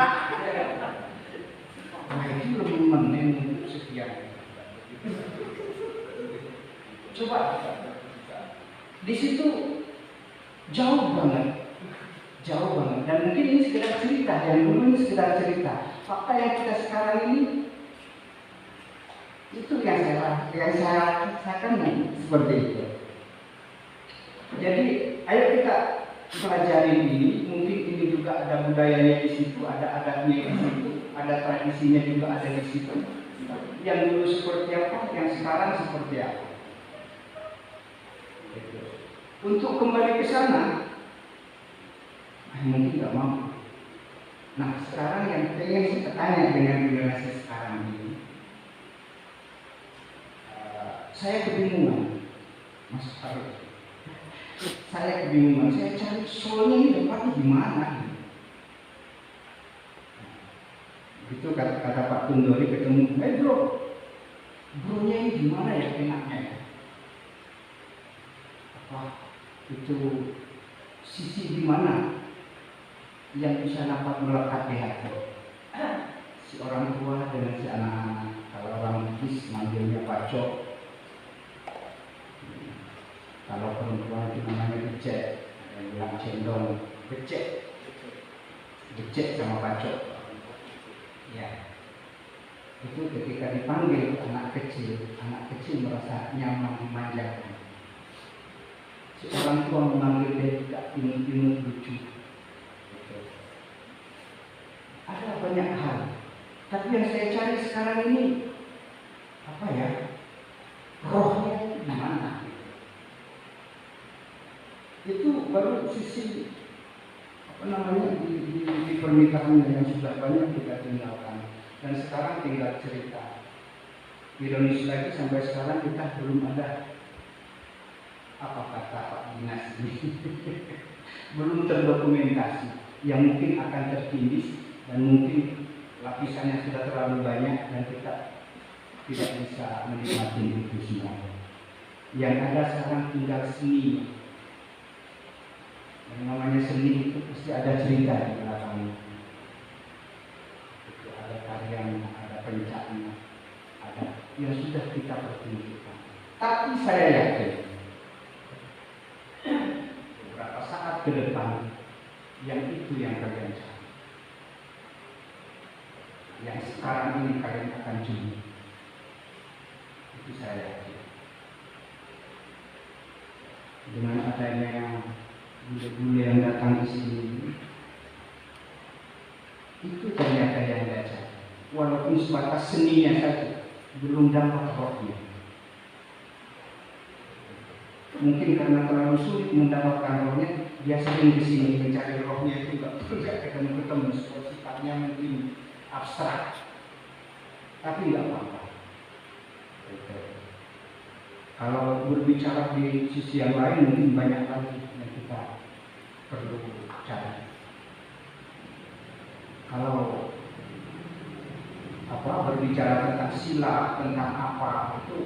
Nah itu lebih menentukan sekian. Coba di situ jauh banget, dan mungkin ini sekedar cerita, yang dulu ini sekedar cerita. Fakta yang kita sekarang ini itu yang saya rasakan seperti itu. Jadi ayo kita pelajari ini, mungkin ini juga ada budayanya di situ, ada adatnya di situ, ada tradisinya juga ada di situ. Yang dulu seperti apa, yang sekarang seperti apa. Untuk kembali ke sana, mungkin nggak mampu. Nah sekarang yang pengen saya tanya dengan generasi sekarang ini, saya kebingungan, Mas Farid. Saya kebingungan, saya cari soalnya ini dapatnya di mana? Begitu kata Pak Tundori ketemu, bronya ini di mana ya enaknya? Apa itu sisi di mana yang bisa dapat melekat di hati? Si orang tua dengan si anak-anak. Kalau orang Bugis manggilnya pacok. Kalau perempuan itu namanya becek, yang bilang cendol, becek sama pacok. Ya, itu ketika dipanggil anak kecil merasa nyaman dimanjakan. Si orang tua memanggil dia juga imut-imut lucu. Ada banyak hal, tapi yang saya cari sekarang ini apa ya? Rohnya di mana? Itu baru sisi di pernikahan yang sudah banyak kita tinggalkan, dan sekarang tinggal cerita. Ironis lagi sampai sekarang kita belum ada apa kata Pak Dinas ini belum terdokumentasi, yang mungkin akan tertindis dan mungkin lapisannya sudah terlalu banyak dan kita tidak bisa menikmati itu semua. Yang ada sekarang tinggal seni. Yang namanya seni itu pasti ada cerita di belakangnya. Itu ada karyanya, ada pencaknya, ada yang sudah kita pertunjukkan. Tapi saya yakin beberapa saat yang itu yang kalian cari. Yang sekarang ini kalian akan jumpa. Itu saya yakin. Dengan adanya bule-bule yang datang ke sini, itu ternyata yang belajar. Walaupun sebatas seninya saja, belum dapat rohnya. Mungkin karena terlalu sulit mendapatkan rohnya, dia sering di sini mencari rohnya itu nggak ketemu, sifatnya mungkin abstrak, tapi nggak apa-apa. Kalau berbicara di sisi yang lain, mungkin banyak lagi yang kita perlu cari. Kalau berbicara tentang sila, tentang apa itu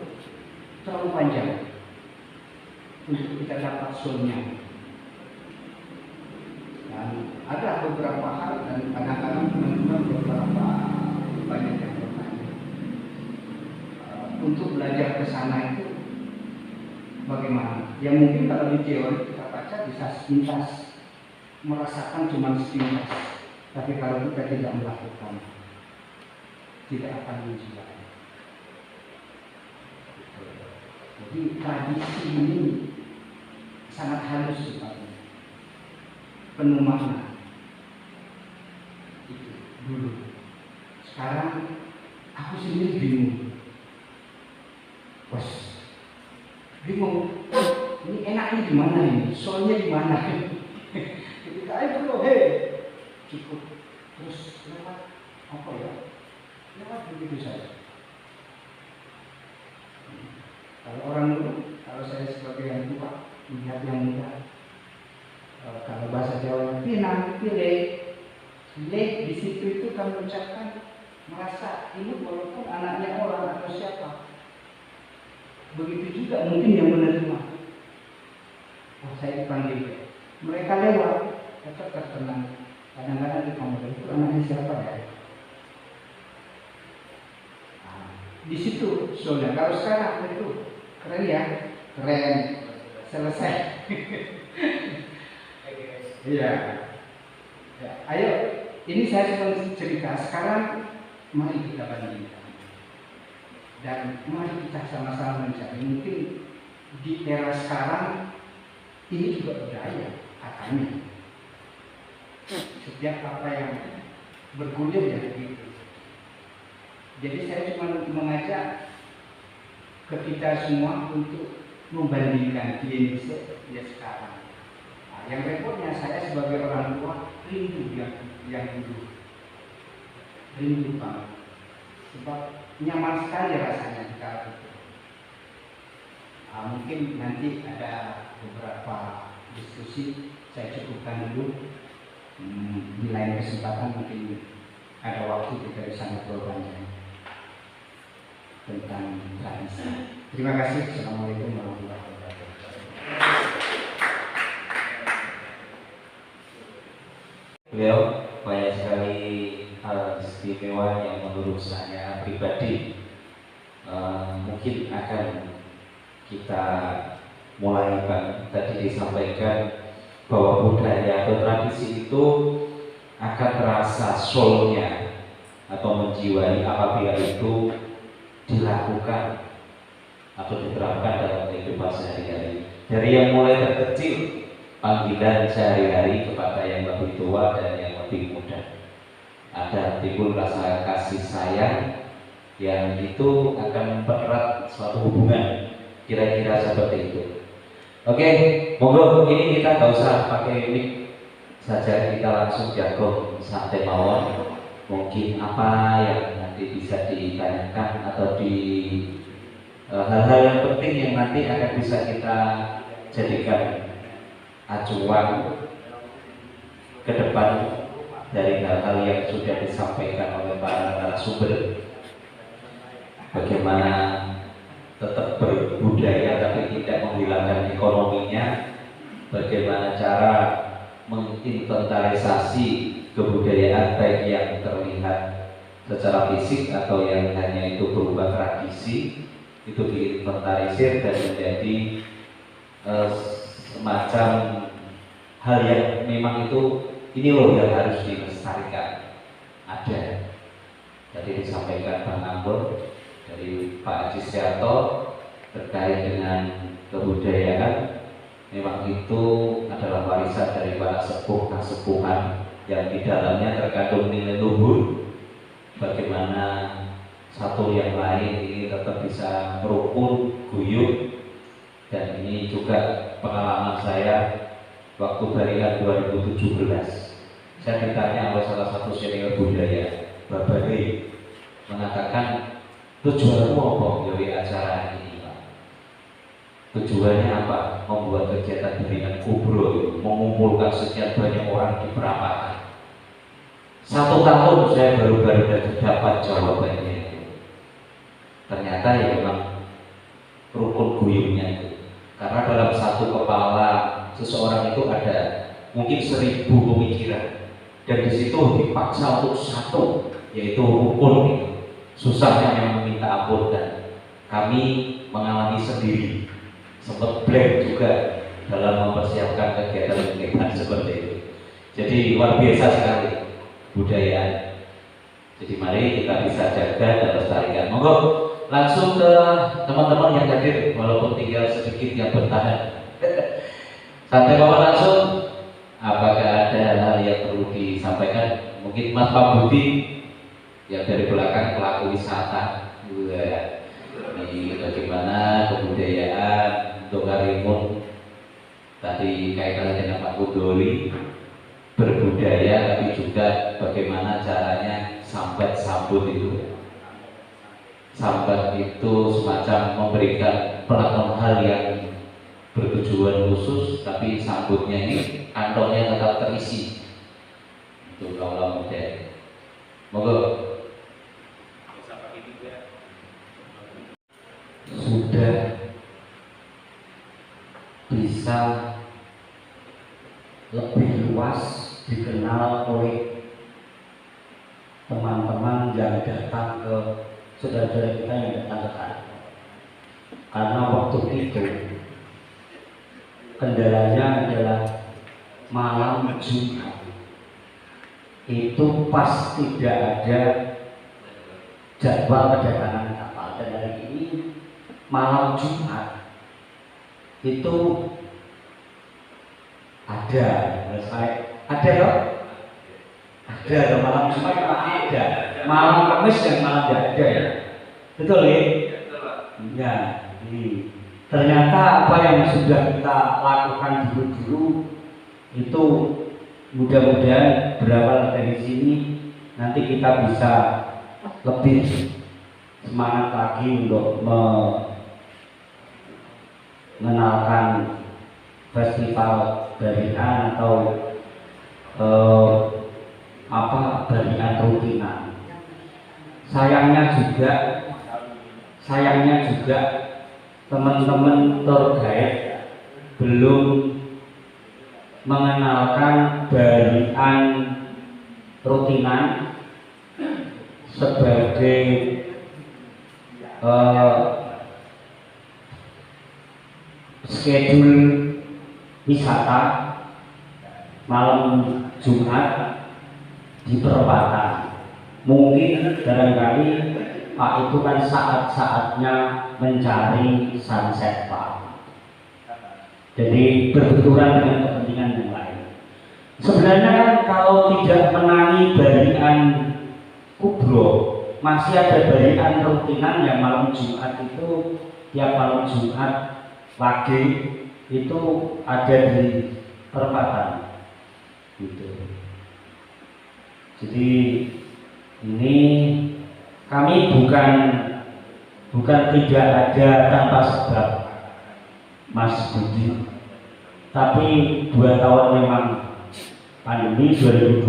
terlalu panjang untuk kita dapat soalnya. Dan ada beberapa hal dan kadang-kadang teman-teman beberapa banyak yang bertanya untuk belajar ke sana itu bagaimana? Ya mungkin kalau di teori kita baca bisa sepintas merasakan cuma sepintas, tapi kalau kita tidak melakukan tidak akan menjiwai. Jadi tradisi ini sangat halus sifatnya, penuh makna. Itu dulu. Sekarang aku sendiri bingung. Bingung. Ini enaknya di mana ini? Soalnya di mana? Ketika itu loh, cukup. Terus lewat apa ya? Lewat begitu saja. Kalau orang dulu, kalau saya sebagai yang tua, melihat yang muda, kalau bahasa Jawa, pinang, pilih, di situ itu kan mengucapkan merasa ini walaupun anaknya orang atau siapa. Begitu juga mungkin yang menerima. Oh, saya dipanggil. Mereka lewat, tetap terkenang. Kadang-kadang dipanggil itu anaknya siapa ya? Di situ soalnya kalau sekarang itu keren ya, keren, selesai. Iya. Ya, ayo, ini saya cuma cerita. Sekarang mari kita bandingkan dan mari kita sama-sama mencari. Mungkin di era sekarang ini juga budaya katanya. Setiap apa yang bergulir ya begitu. Jadi saya cuma mengajak ke kita semua untuk membandingkan di Indonesia ya sekarang. Nah, yang repotnya saya sebagai orang tua rindu yang dulu, rindu banget. Sebab nyaman sekali rasanya di kala itu. Nah, mungkin nanti ada beberapa diskusi saya cukupkan dulu. Di lain kesempatan mungkin ada waktu kita bisa ngobrol panjang tentang tradisi. Terima kasih. Assalamualaikum warahmatullahi wabarakatuh. Beliau banyak sekali hal istimewa yang menurut saya pribadi mungkin akan kita mulai tadi disampaikan bahwa budaya atau tradisi itu akan terasa soulnya atau menjiwai apabila itu dilakukan atau diterapkan dalam kehidupan sehari-hari. Dari yang mulai terkecil, panggilan sehari-hari kepada yang lebih tua dan yang lebih muda. Ada timbul rasa kasih sayang yang itu akan mempererat suatu hubungan, kira-kira seperti itu. Oke, monggo ini kita nggak usah pakai mic saja, kita langsung jago santai mawon. Mungkin apa yang nanti bisa ditanyakan atau di hal-hal yang penting yang nanti akan bisa kita jadikan acuan ke depan dari hal-hal yang sudah disampaikan oleh para narasumber. Bagaimana tetap berbudaya tapi tidak menghilangkan ekonominya, bagaimana cara menginventarisasi kebudayaan baik yang terlihat secara fisik atau yang hanya itu berupa tradisi, itu diinventarisir dan menjadi semacam hal yang memang itu Ini loh yang harus dilestarikan. Ada. Tadi disampaikan Bang Ambon dari Pak Haji Setiarto terkait dengan kebudayaan. Memang itu adalah warisan dari para sepuh kasepuhan yang di dalamnya terkandung nilai luhur. Bagaimana satu yang lain ini tetap bisa merukun, guyup. Dan ini juga pengalaman saya waktu barisan 2017. Saya ditanya oleh salah satu senior budaya, Bapak B, mengatakan tujuanmu apa dari acara ini, Pak? Tujuannya apa? Membuat kegiatan barisan kubro, mengumpulkan sekian banyak orang di perapatan. 1 tahun saya baru-baru dapat jawabannya itu. Ternyata ya memang rukun guyupnya itu. Karena dalam satu kepala seseorang itu ada mungkin 1000 pemikiran, dan di situ dipaksa untuk satu, yaitu rukun itu. Susahnya yang meminta ampun, dan kami mengalami sendiri, sempat blank juga dalam mempersiapkan kegiatan seperti itu. Jadi luar biasa sekali budaya. Jadi mari kita bisa jaga dan lestarikan. Monggo langsung ke teman-teman yang hadir, walaupun tinggal sedikit yang bertahan. Santai bapak langsung. Apakah ada hal yang perlu disampaikan? Mungkin Mas Pak Budi yang dari belakang pelaku wisata. Ini bagaimana kebudayaan untuk Karimun tadi kaitannya dengan Pak Kudori berbudaya, tapi juga bagaimana caranya sambat sambut itu. Sambat itu semacam memberikan pelakon hal yang bertujuan khusus, tapi sambutnya ini kantongnya tetap terisi untuk kaum muda. Monggo. Sudah bisa lebih luas dikenal oleh teman-teman yang datang ke saudara-saudara kita yang datang ke kantor. Karena waktu itu kendalanya adalah malam Jumat, itu pas tidak ada jadwal kedatangan kapal, dan hari ini malam Jumat itu ada loh, ada loh, malam Jumat ada, malam Kamis dan malam tidak ada ya, betul ya? Ya, ini ternyata apa yang sudah kita lakukan dulu itu mudah-mudahan berawal dari sini nanti kita bisa lebih semangat lagi untuk mengenalkan festival barisan atau barisan rutinan. Sayangnya juga teman-teman tour guide belum mengenalkan barisan rutinan sebagai schedule wisata malam Jumat di perempatan. Mungkin barangkali Pak itu kan saat-saatnya mencari sunset Pak. Jadi berbenturan dengan kepentingan yang lain. Sebenarnya kan kalau tidak menangi barisan kubro, masih ada barisan rutinan yang malam Jumat itu, tiap malam Jumat pagi itu ada di perempatan gitu. Jadi ini kami bukan tidak ada tanpa sebab, Mas Budi, tapi 2 tahun memang pandemi 2020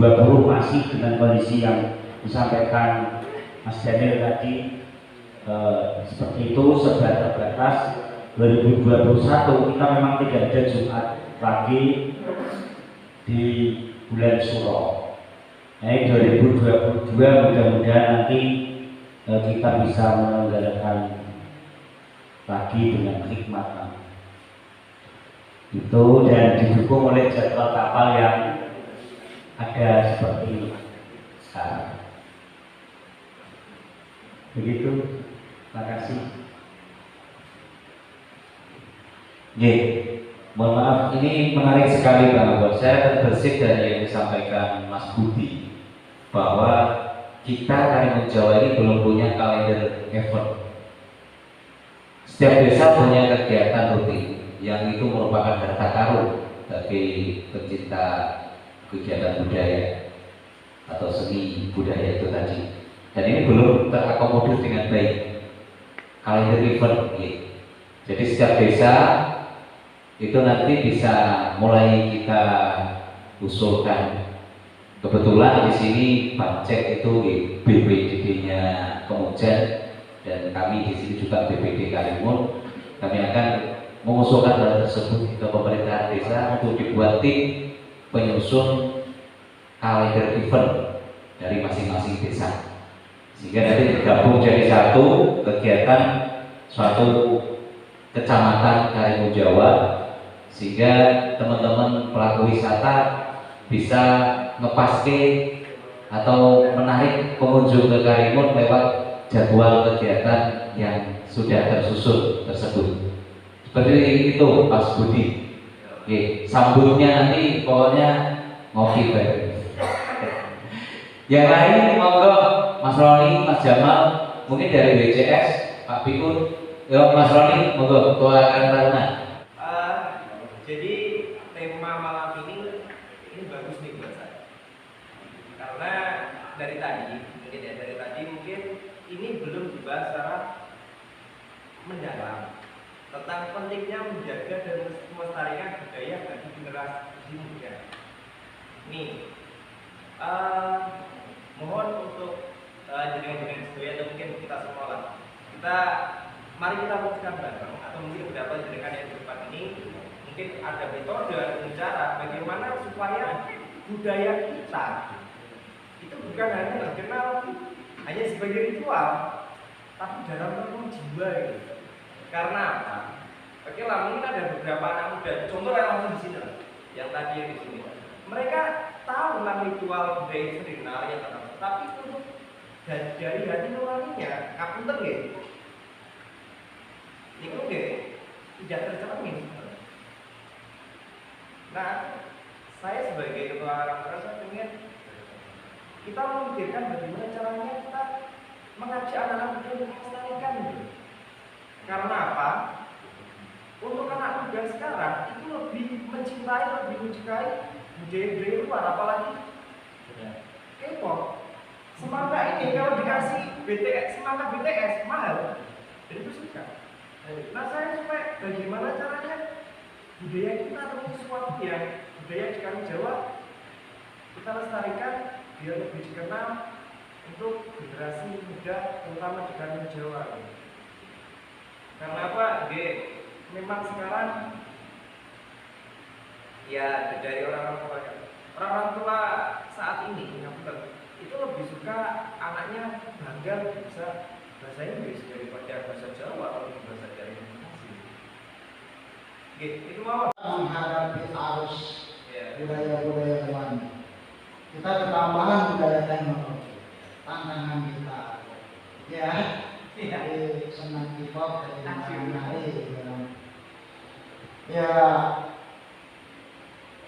masih dengan kondisi yang disampaikan Mas Daniel tadi seperti itu, serba terbatas. 2021 kita memang tidak ada Jumat lagi di bulan Suro. Nah, 2022 mudah-mudahan nanti kita bisa menyelenggarakan lagi dengan hikmat itu, dan didukung oleh jadwal kapal yang ada seperti sekarang. Begitu, terima kasih. Mohon maaf, ini menarik sekali Bang Abel. Saya terbersih dari yang disampaikan Mas Budi bahwa kita Karimun Jawa ini belum punya kalender event. Setiap desa punya kegiatan rutin yang itu merupakan harta karun bagi pecinta kegiatan budaya atau seni budaya itu tadi. Dan ini belum terakomodir dengan baik kalender event. Jadi setiap desa itu nanti bisa mulai kita usulkan. Kebetulan di sini Bancek itu BPDD-nya Kemujan dan kami di sini juga BPD Karimun. Kami akan mengusulkan hal tersebut ke pemerintahan desa untuk dibuat tim penyusun kalender event dari masing-masing desa, sehingga nanti digabung jadi satu kegiatan suatu kecamatan Karimun Jawa, sehingga teman-teman pelaku wisata bisa ngepaske atau menarik pengunjung ke Karimun lewat jadwal kegiatan yang sudah tersusun tersebut. Seperti itu Mas Budi. Oke, sambutnya nanti pokoknya ngopi bareng. Yang lain monggo Mas Roni, Mas Jamal, mungkin dari BCS, Pak Pikun. Yo Mas Roni, monggo ketua Taruna. Jadi tema malam ini bagus nih buat saya. Karena dari tadi mungkin ini belum dibahas secara mendalam tentang pentingnya menjaga dan melestarikan budaya bagi generasi muda. Nih, mohon untuk jenengan sedoyo atau mungkin kita semua lah. Mari kita fokuskan bareng atau mungkin beberapa jenengan yang di depan ini mungkin ada metode atau cara bagaimana supaya budaya kita itu bukan hanya terkenal hanya sebagai ritual, tapi dalam penuh jiwa gitu. Karena apa? Oke lah, mungkin ada beberapa anak muda, contoh yang langsung di sini lah, yang tadi yang di sini. Mereka tahu tentang ritual budaya itu terkenal yang terkenal, tapi untuk dari hati nuraninya, ngapunten nggih. Niku nggih tidak tercermin. Nah, saya sebagai ketua orang tua saya ingin kita memikirkan bagaimana caranya kita mengajak anak-anak muda untuk melestarikan itu. Karena apa? Untuk anak muda sekarang itu lebih mencintai, lebih menyukai budaya-budaya luar, apalagi K-pop. Semangka ini kalau dikasih semangka BTS mahal, dan itu suka. Nah saya supaya bagaimana caranya budaya kita atau sesuatu yang budaya di kami Jawa kita lestarikan biar lebih dikenal untuk generasi muda terutama di kami Jawa. Karena apa? Memang sekarang ya dari orang tua saat ini itu lebih suka anaknya bangga bisa bahasa Inggris daripada bahasa Jawa atau bahasa Jawa. Itu mau menghadapi arus budaya-budaya lain. Kita ketambahan budaya teknologi, tantangan kita. Ya, jadi senang K-pop, jadi menari. Ya,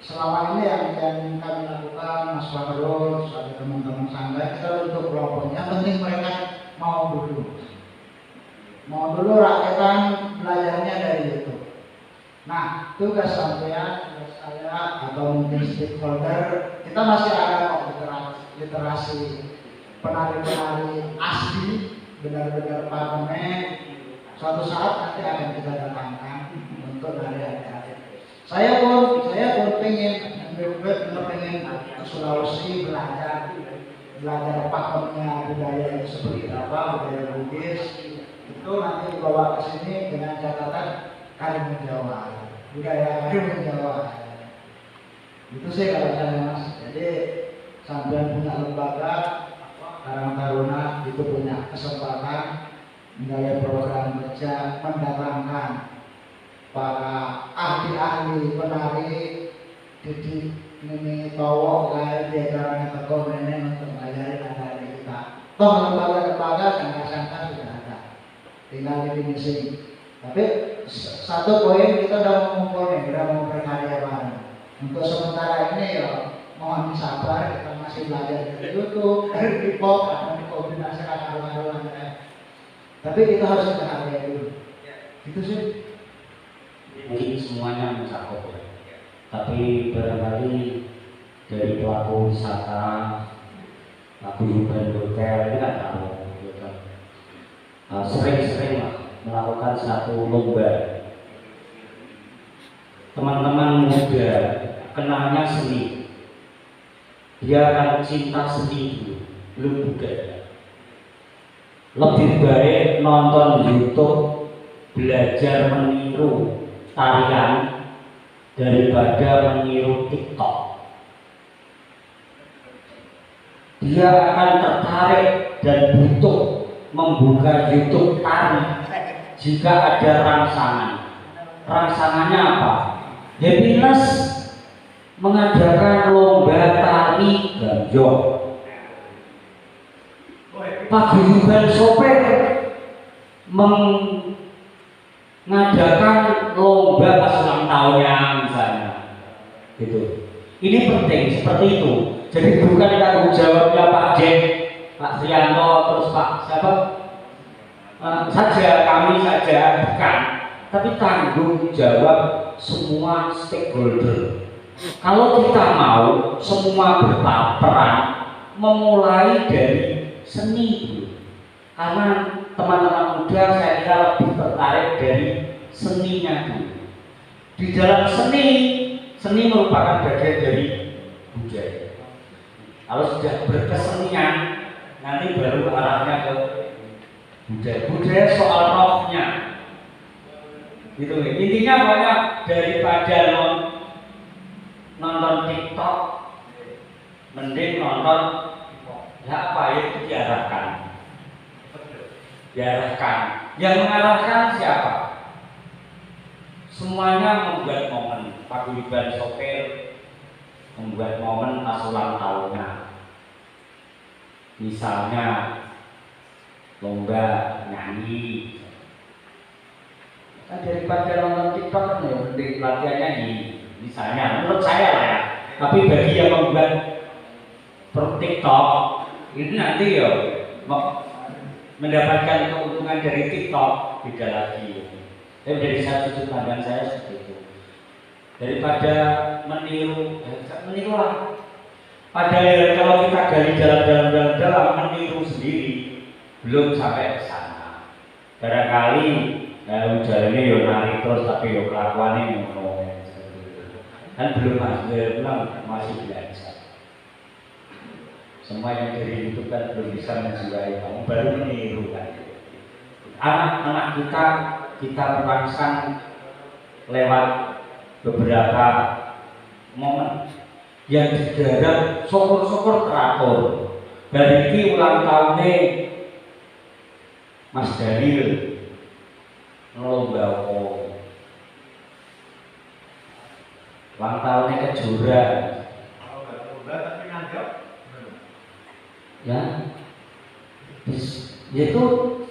selama ini yang kami lakukan, Mas Bahrul, ada teman-teman sangga, kita untuk kelompoknya penting mereka mau dulu rakyatan belajarnya dari itu. Nah, tugas saya atau mungkin stakeholder, kita masih ada literasi penari-penari asli, benar-benar parlemen. Suatu saat nanti akan kita datangkan untuk dari adik-adik. Saya pun pengen ke Sulawesi belajar pakemnya budaya itu seperti apa, budaya Bugis. Itu nanti dibawa ke sini dengan catatan Karimun Jawa, budaya Karimun Jawa. Itu sih kalau saya Mas. Jadi sampai punya lembaga Karang Taruna itu punya kesempatan menjalani program kerja mendatangkan para ahli-ahli penari, didik ini towok lah dia caranya teko nenek untuk ngajarin anak-anak kita. Toh lembaga-lembaga sangka-sangka sudah ada, tinggal definisi. Tapi satu poin kita udah mengumpul nih, udah mau berkarya bareng. Untuk sementara ini ya mohon sabar, kita masih belajar dari YouTube, dari K-pop, atau dikombinasikan haluan-haluan ya. Tapi kita harus berkarya dulu. Itu sih. Mungkin semuanya mencakup ya. Tapi barangkali dari pelaku wisata, pelaku hiburan hotel ini kan tahu, gitu. Sering-sering lah melakukan satu lomba. Teman-teman muda kenalnya seni, dia akan cinta seni dulu, belum budaya. Lebih baik nonton YouTube, belajar meniru tarian daripada meniru TikTok. Dia akan tertarik dan butuh membuka YouTube tari jika ada rangsangan. Rangsangannya apa? Happiness mengadakan lomba tari ganjong. Paguyuban sopir mengadakan lomba pas ulang tahunnya misalnya, gitu. Ini penting seperti itu. Jadi bukan tanggung jawabnya Pak Jack, Pak Trianto, terus Pak siapa saja, kami saja, bukan. Tapi tanggung jawab semua stakeholder. Kalau kita mau semua berperan, memulai dari seni dulu. Karena teman-teman muda saya kira lebih tertarik dari seninya dulu. Di dalam seni merupakan bagian dari budaya. Kalau sudah berkesenian, nanti baru arahnya ke budaya. Budaya soal rohnya. Gitu. Intinya banyak daripada nonton TikTok, mending nonton ya apa itu diarahkan. Yang mengarahkan siapa? Semuanya membuat momen. Paguyuban sopir membuat momen pas ulang tahunnya. Misalnya lomba nyanyi. Kan daripada nonton TikTok kan ya mending latihan nyanyi. Misalnya menurut saya lah ya. Tapi bagi yang membuat TikTok ini nanti ya mendapatkan keuntungan dari TikTok beda lagi. Tapi dari satu sudut pandang saya seperti itu. Daripada meniru lah. Padahal kalau kita gali dalam meniru sendiri belum sampai ke sana. Barangkali ujarnya yo nari terus tapi yo kelakuannya ngono. Kan belum masih belajar. Semua yang dari YouTube kan belum bisa menjiwai, kamu baru meniru kan. Anak-anak kita merangsang lewat beberapa momen yang digarap syukur-syukur teratur. Dari ini ulang tahunnya Mas Daniel lomba ulang tahunnya Kejora. Ya, itu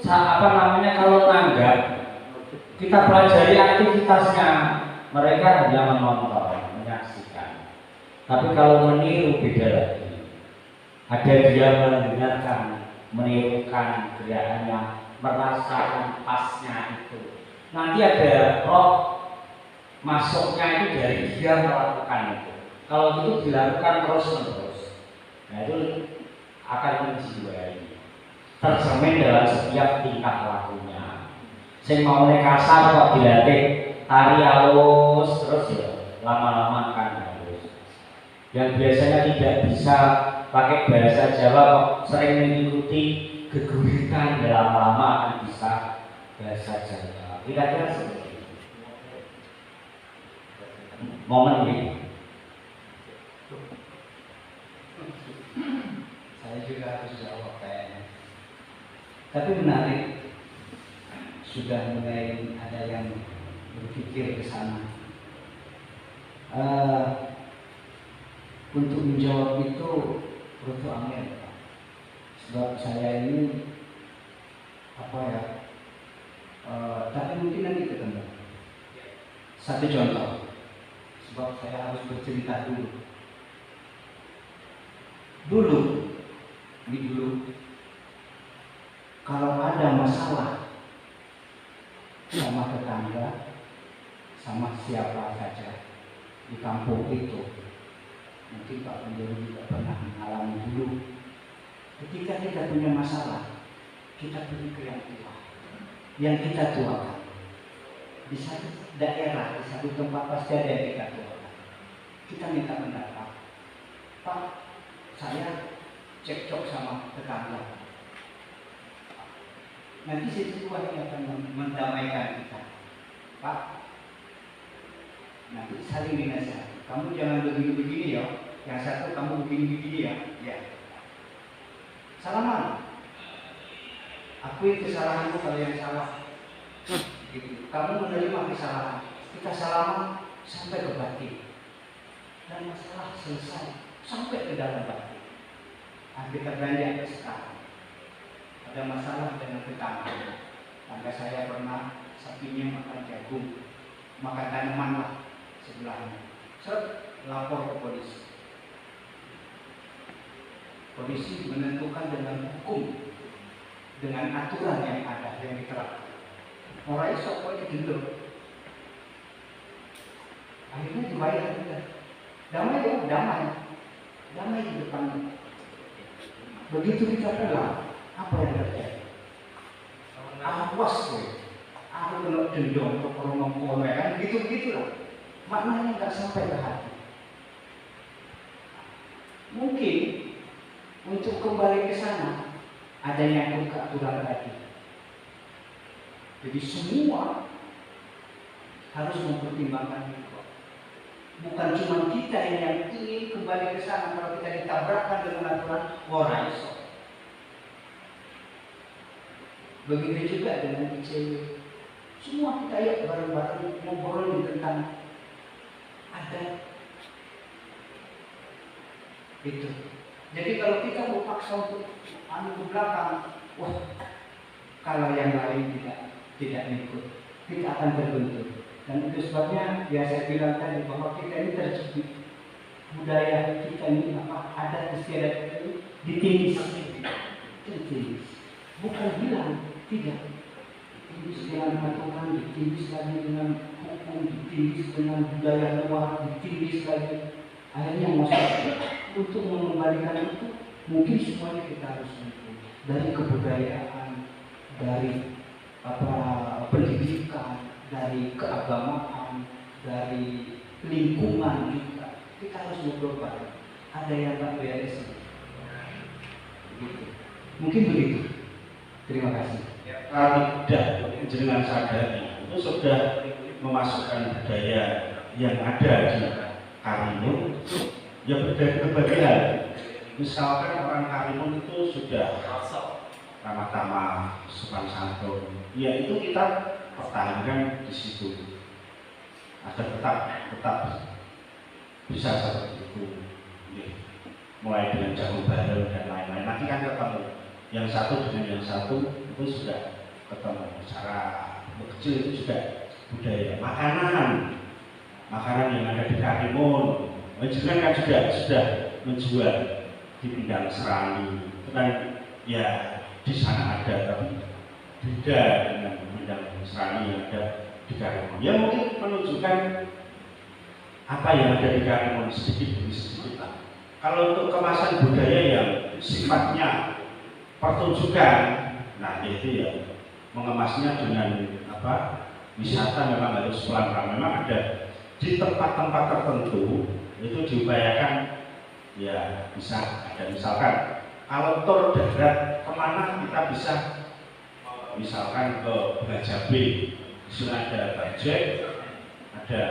apa namanya kalau nanggap kita pelajari aktivitasnya, mereka hanya menonton, menyaksikan. Tapi kalau meniru beda lagi. Ada dia mendengarkan, menirukan gerakannya, merasakan pasnya itu. Nanti ada roh masuknya itu dari dia melakukan itu. Kalau itu dilakukan terus-menerus, nah itu akan menjiwai, tercermin dalam setiap tingkah lakunya. Sing mau kasar kok dilatih tari halus terus ya lama-lama akan halus. Yang biasanya tidak bisa pakai bahasa Jawa kok sering mengikuti geguritan lama-lama akan bisa bahasa Jawa. Kira-kira seperti itu. Momen ini. Saya juga harus jawab kayaknya. Tapi menarik, sudah mulai ada yang berpikir ke sana. Untuk menjawab itu perlu angin, sebab saya ini tapi mungkin nanti ketemu. Satu contoh, sebab saya harus bercerita dulu. Dulu, kalau ada masalah sama tetangga, sama siapa saja di kampung itu, mungkin Pak Pendiri juga pernah mengalami dulu. Ketika kita punya masalah, kita pergi ke yang tua, yang kita tuakan. Di satu daerah, di satu tempat pasti ada yang kita tuakan. Kita minta pendapat. Pak, saya cekcok sama tetangga. Nanti si tua yang akan mendamaikan kita. Pak, nanti saling dinasihati. Kamu jangan begini-begini ya. Yang satu kamu begini-begini ya. Ya. Salaman. Akui kesalahanmu kalau yang salah. Gitu. Kamu menerima kesalahan. Kita salaman sampai ke batin. Dan masalah selesai sampai ke dalam batin. Kita beranjak ke sekarang. Ada masalah dengan tetangga. Tangga saya pernah sapinya makan jagung, makan tanaman lah sebelahnya. Lapor ke polisi. Polisi menentukan dengan hukum, dengan aturan yang ada, yang diterapkan. Orang esok kok digendong. Akhirnya dibayar juga. Damai di depan. Begitu kita pulang, apa yang terjadi? Awas kowe. Aku kalau dendong untuk ngomong kowe kan gitu lah. Maknanya nggak sampai ke hati. Mungkin untuk kembali ke sana ada yang ke aturan tadi. Jadi semua harus mempertimbangkan itu. Bukan cuma kita yang ingin kembali ke sana, kalau kita ditabrakkan dengan aturan orang iso. Begitu juga dengan ICW. Semua kita yuk bareng-bareng ngobrol tentang ada itu. Jadi kalau kita mau paksa untuk ke belakang, wah, kalau yang lain tidak ikut, kita akan terbentur. Dan itu sebabnya ya saya bilang tadi bahwa kita ini tercipta budaya kita ini adat istiadat kita ini ditindas, bukan bilang tidak, ditindas dengan aturan, ditindas lagi dengan hukum, ditindas dengan budaya luar, ditindas lagi. Akhirnya masyarakat untuk mengembalikan itu mungkin semuanya kita harus mengikuti dari kebudayaan, dari pendidikan, dari keagamaan, dari lingkungan juga. Kita harus berubah. Ada yang tak beres. Begitu. Mungkin begitu. Terima kasih. Tidak jenengan sadari itu sudah memasukkan budaya yang ada di Karimun. Ya berbagai hal. Misalkan orang Karimun itu sudah ramah-tamah, sopan santun. Ya itu kita pertahankan di situ agar tetap bisa seperti itu. Mulai dengan jagung bareng dan lain-lain. Nanti kan ketemu yang satu dengan yang satu itu sudah ketemu. Cara kecil itu juga budaya makanan yang ada di Karimun. Juga kan sudah menjual di Pindang Serani. Itu kan ya di sana ada tapi beda dengan Pindang Serani yang ada di Karimun. Ya mungkin menunjukkan apa yang ada di Karimun sedikit demi sedikit. Kalau untuk kemasan budaya yang sifatnya pertunjukan, nah itu ya mengemasnya dengan wisata memang harus pelan-pelan. Memang ada di tempat-tempat tertentu itu diupayakan ya bisa ada misalkan kalau tur darat kemana kita bisa misalkan ke Bajabe, di sini ada Bajek, ada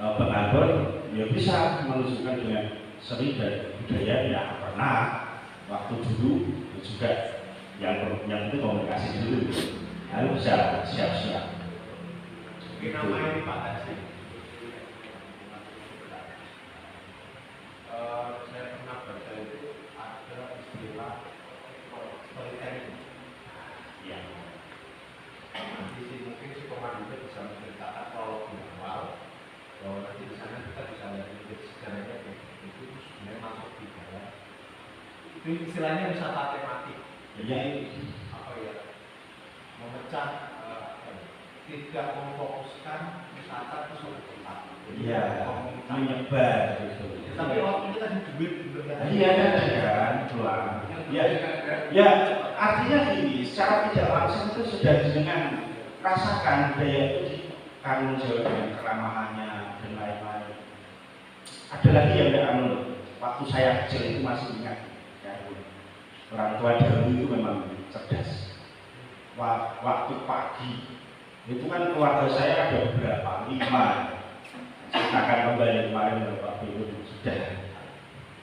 Pengangon, ya bisa menunjukkan dengan seni dan budaya yang pernah waktu dulu juga yang itu komunikasi dulu, lalu bisa siap-siap. Namanya Pak Haji. storytelling. Ya. Nanti sih mungkin si pemandu bisa menceritakan kalau di awal bahwa nanti di sana kita bisa lihat sedikit sejarahnya itu sebenarnya masuk di dalam itu istilahnya wisata tematik. Jadi Apa ya, memecah tidak memfokuskan wisata ke suatu tempat. iya, menyebar gitu. Tapi waktu kita di duit Iya kan, pulang. Ya, ya artinya gini, secara tidak langsung itu sudah dengan rasakan budaya itu di Karimun Jawa dengan keramahannya dan lain-lain. Ada lagi yang tidak waktu saya kecil itu masih ingat, ya, orang tua dahulu itu memang cerdas. Waktu pagi itu kan keluarga saya ada berapa? 5. Kita akan kembali kemarin Bapak Ibu sudah.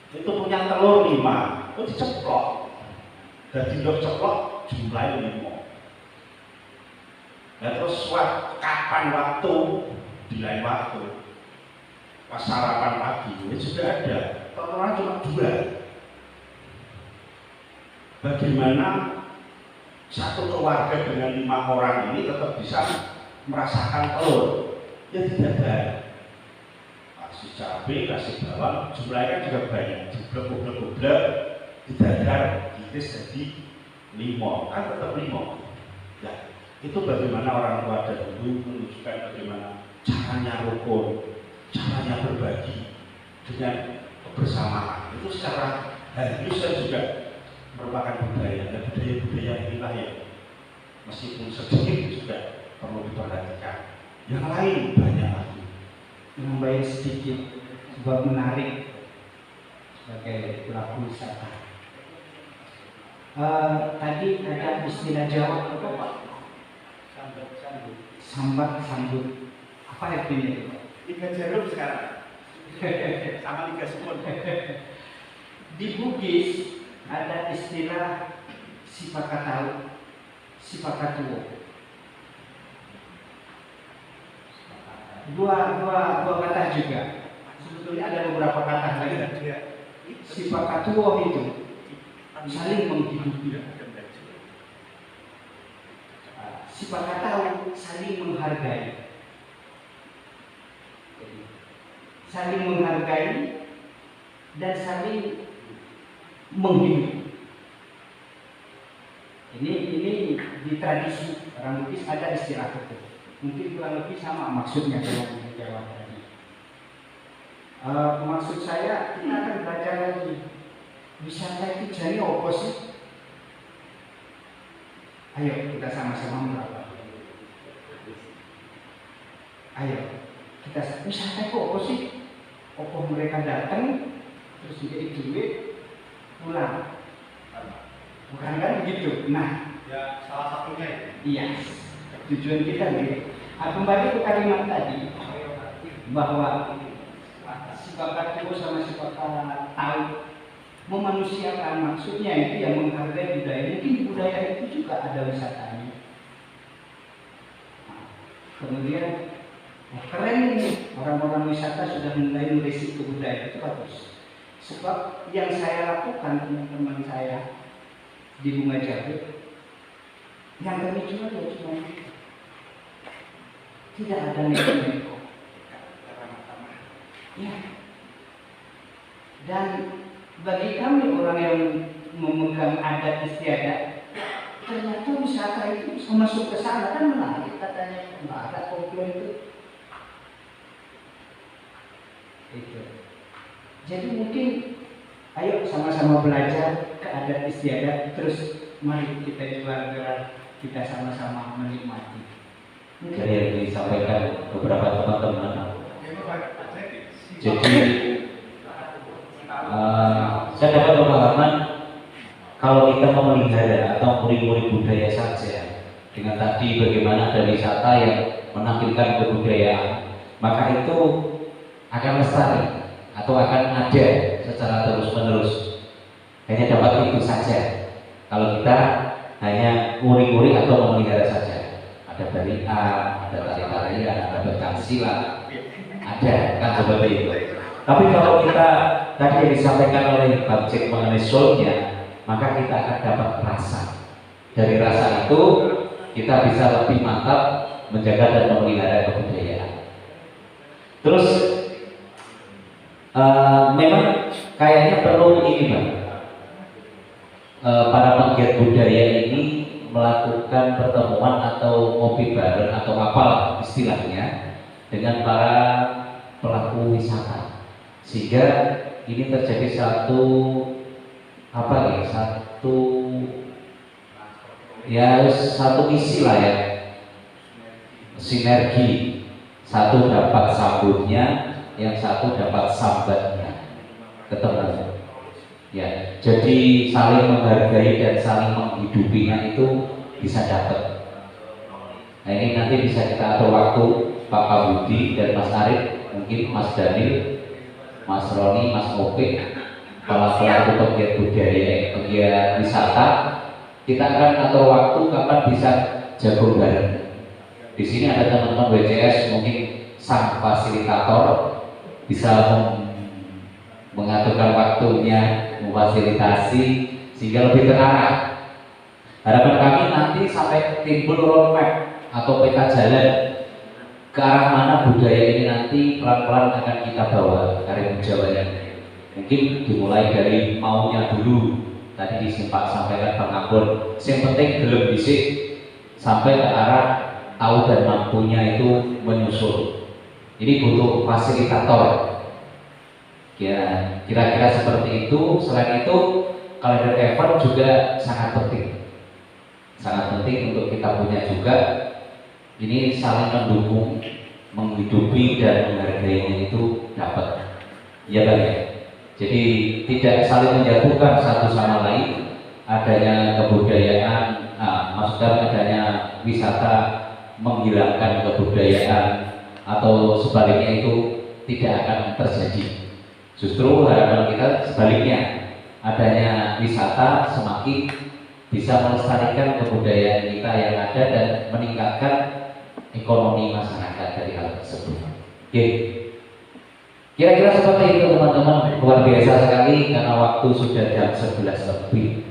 Itu punya telur 5, itu diceplok. Dan dindok ceplok jumlahnya 5. Nah terus kapan waktu di lain waktu pas sarapan pagi ini sudah ada telurnya cuma 2. Bagaimana satu keluarga dengan 5 orang ini tetap bisa merasakan telur? Ya tidak ada. Kasih cabai, kasih bawang, jumlahnya juga banyak. Diblek-blek, didadar, diiris jadi 5, kan tetap 5. Ya, itu bagaimana orang tua dahulu menunjukkan bagaimana caranya rukun, caranya berbagi dengan kebersamaan. Itu secara harusnya juga merupakan budaya, dan budaya-budaya inilah yang meskipun sedikit juga perlu diperhatikan. Yang lain banyak lagi. Menambahin sedikit sebab menarik sebagai pelaku wisata. Tadi ada istilah Jawa apa Pak? Sambat sambut. Apa artinya itu Pak? 3 jarum sekarang sama 3 sumur. Di Bugis ada istilah sipakatau, sipakatuo. Dua kata juga. Sebetulnya ada beberapa kata lagi. Sipakatuo itu saling menghidupi. Sipakatau saling menghargai. Saling menghargai dan saling menghidupi. Ini di tradisi orang Bugis ada istilah itu. Mungkin kurang lebih sama maksudnya kalau di Jawa tadi. Maksud saya kita akan belajar lagi wisata itu jadi apa sih? Ayo kita sama-sama merawat. Ayo kita wisata itu apa sih? Apa mereka datang terus menjadi duit pulang? Bukan kan begitu? Nah, ya salah satunya iya. Tujuan kita nih, kembali ke kalimat tadi bahwa sifat tubuh sama sifat tahu memanusiakan, maksudnya itu yang menghargai budaya. Mungkin di budaya itu juga ada wisatanya. Nah, kemudian keren ini orang-orang wisata sudah mulai merisik ke budaya, itu bagus. Sebab yang saya lakukan teman-teman saya di Bunga Jahe, yang kami jual ya cuma tidak ada neko-neko, ya. Dan bagi kami orang yang memegang adat istiadat, ternyata wisata itu bisa masuk ke sana kan menarik katanya, nggak ada komplain itu. Jadi mungkin ayo sama-sama belajar ke adat istiadat, terus mari kita jual gerak, kita sama-sama menikmati. Dari yang disampaikan beberapa teman-teman. Jadi saya dapat pemahaman kalau kita memelihara atau murid-murid budaya saja dengan tadi bagaimana ada wisata yang menampilkan kebudayaan, maka itu akan lestari atau akan ada secara terus-menerus. Hanya dapat itu saja kalau kita hanya murid-murid atau memelihara saja. Ada tarian, ada tari-tarian, ada pencaksilat, ada kan seperti itu. Tapi kalau kita tadi yang disampaikan oleh Bang Cik mengenai soulnya, maka kita akan dapat rasa. Dari rasa itu kita bisa lebih mantap menjaga dan memelihara kebudayaan. Terus memang kayaknya perlu ini Bang, para penggiat budaya ini melakukan pertemuan atau ngopi bareng atau apa istilahnya dengan para pelaku wisata, sehingga ini terjadi satu satu misi lah ya, sinergi, satu dapat sabunnya, yang satu dapat sambatnya, ketemu ya, jadi saling menghargai dan saling menghidupinya itu bisa dapat. Nah ini nanti bisa kita atur waktu, Pak Budi dan Mas Arif, mungkin Mas Daniel, Mas Roni, Mas Opik, para pelaku penggiat budaya, penggiat wisata, kita akan atur waktu kapan bisa jago bareng. Di sini ada teman-teman WCS, mungkin sang fasilitator bisa mengaturkan waktunya, memfasilitasi sehingga lebih terarah. Harapan kami nanti sampai timbul roadmap atau peta jalan ke arah mana budaya ini nanti pelan-pelan akan kita bawa karya Jawanya. Mungkin dimulai dari maunya dulu, tadi sampaikan Bang Ambon, yang penting belum bisik sampai ke arah tahu dan mampunya itu menyusul. Ini butuh fasilitator. Ya, kira-kira seperti itu. Selain itu, kalender event juga sangat penting. Sangat penting untuk kita punya juga. Ini saling mendukung, menghidupi dan menghargainya itu dapat. Ya Bang ya. Jadi tidak saling menjatuhkan satu sama lain. Adanya kebudayaan, maksudnya adanya wisata menghilangkan kebudayaan atau sebaliknya itu tidak akan terjadi. Justru harapan kita sebaliknya, adanya wisata semakin bisa melestarikan kebudayaan kita yang ada dan meningkatkan ekonomi masyarakat dari hal tersebut. Oke. Kira-kira seperti itu teman-teman, luar biasa sekali karena waktu sudah jam 11 lebih.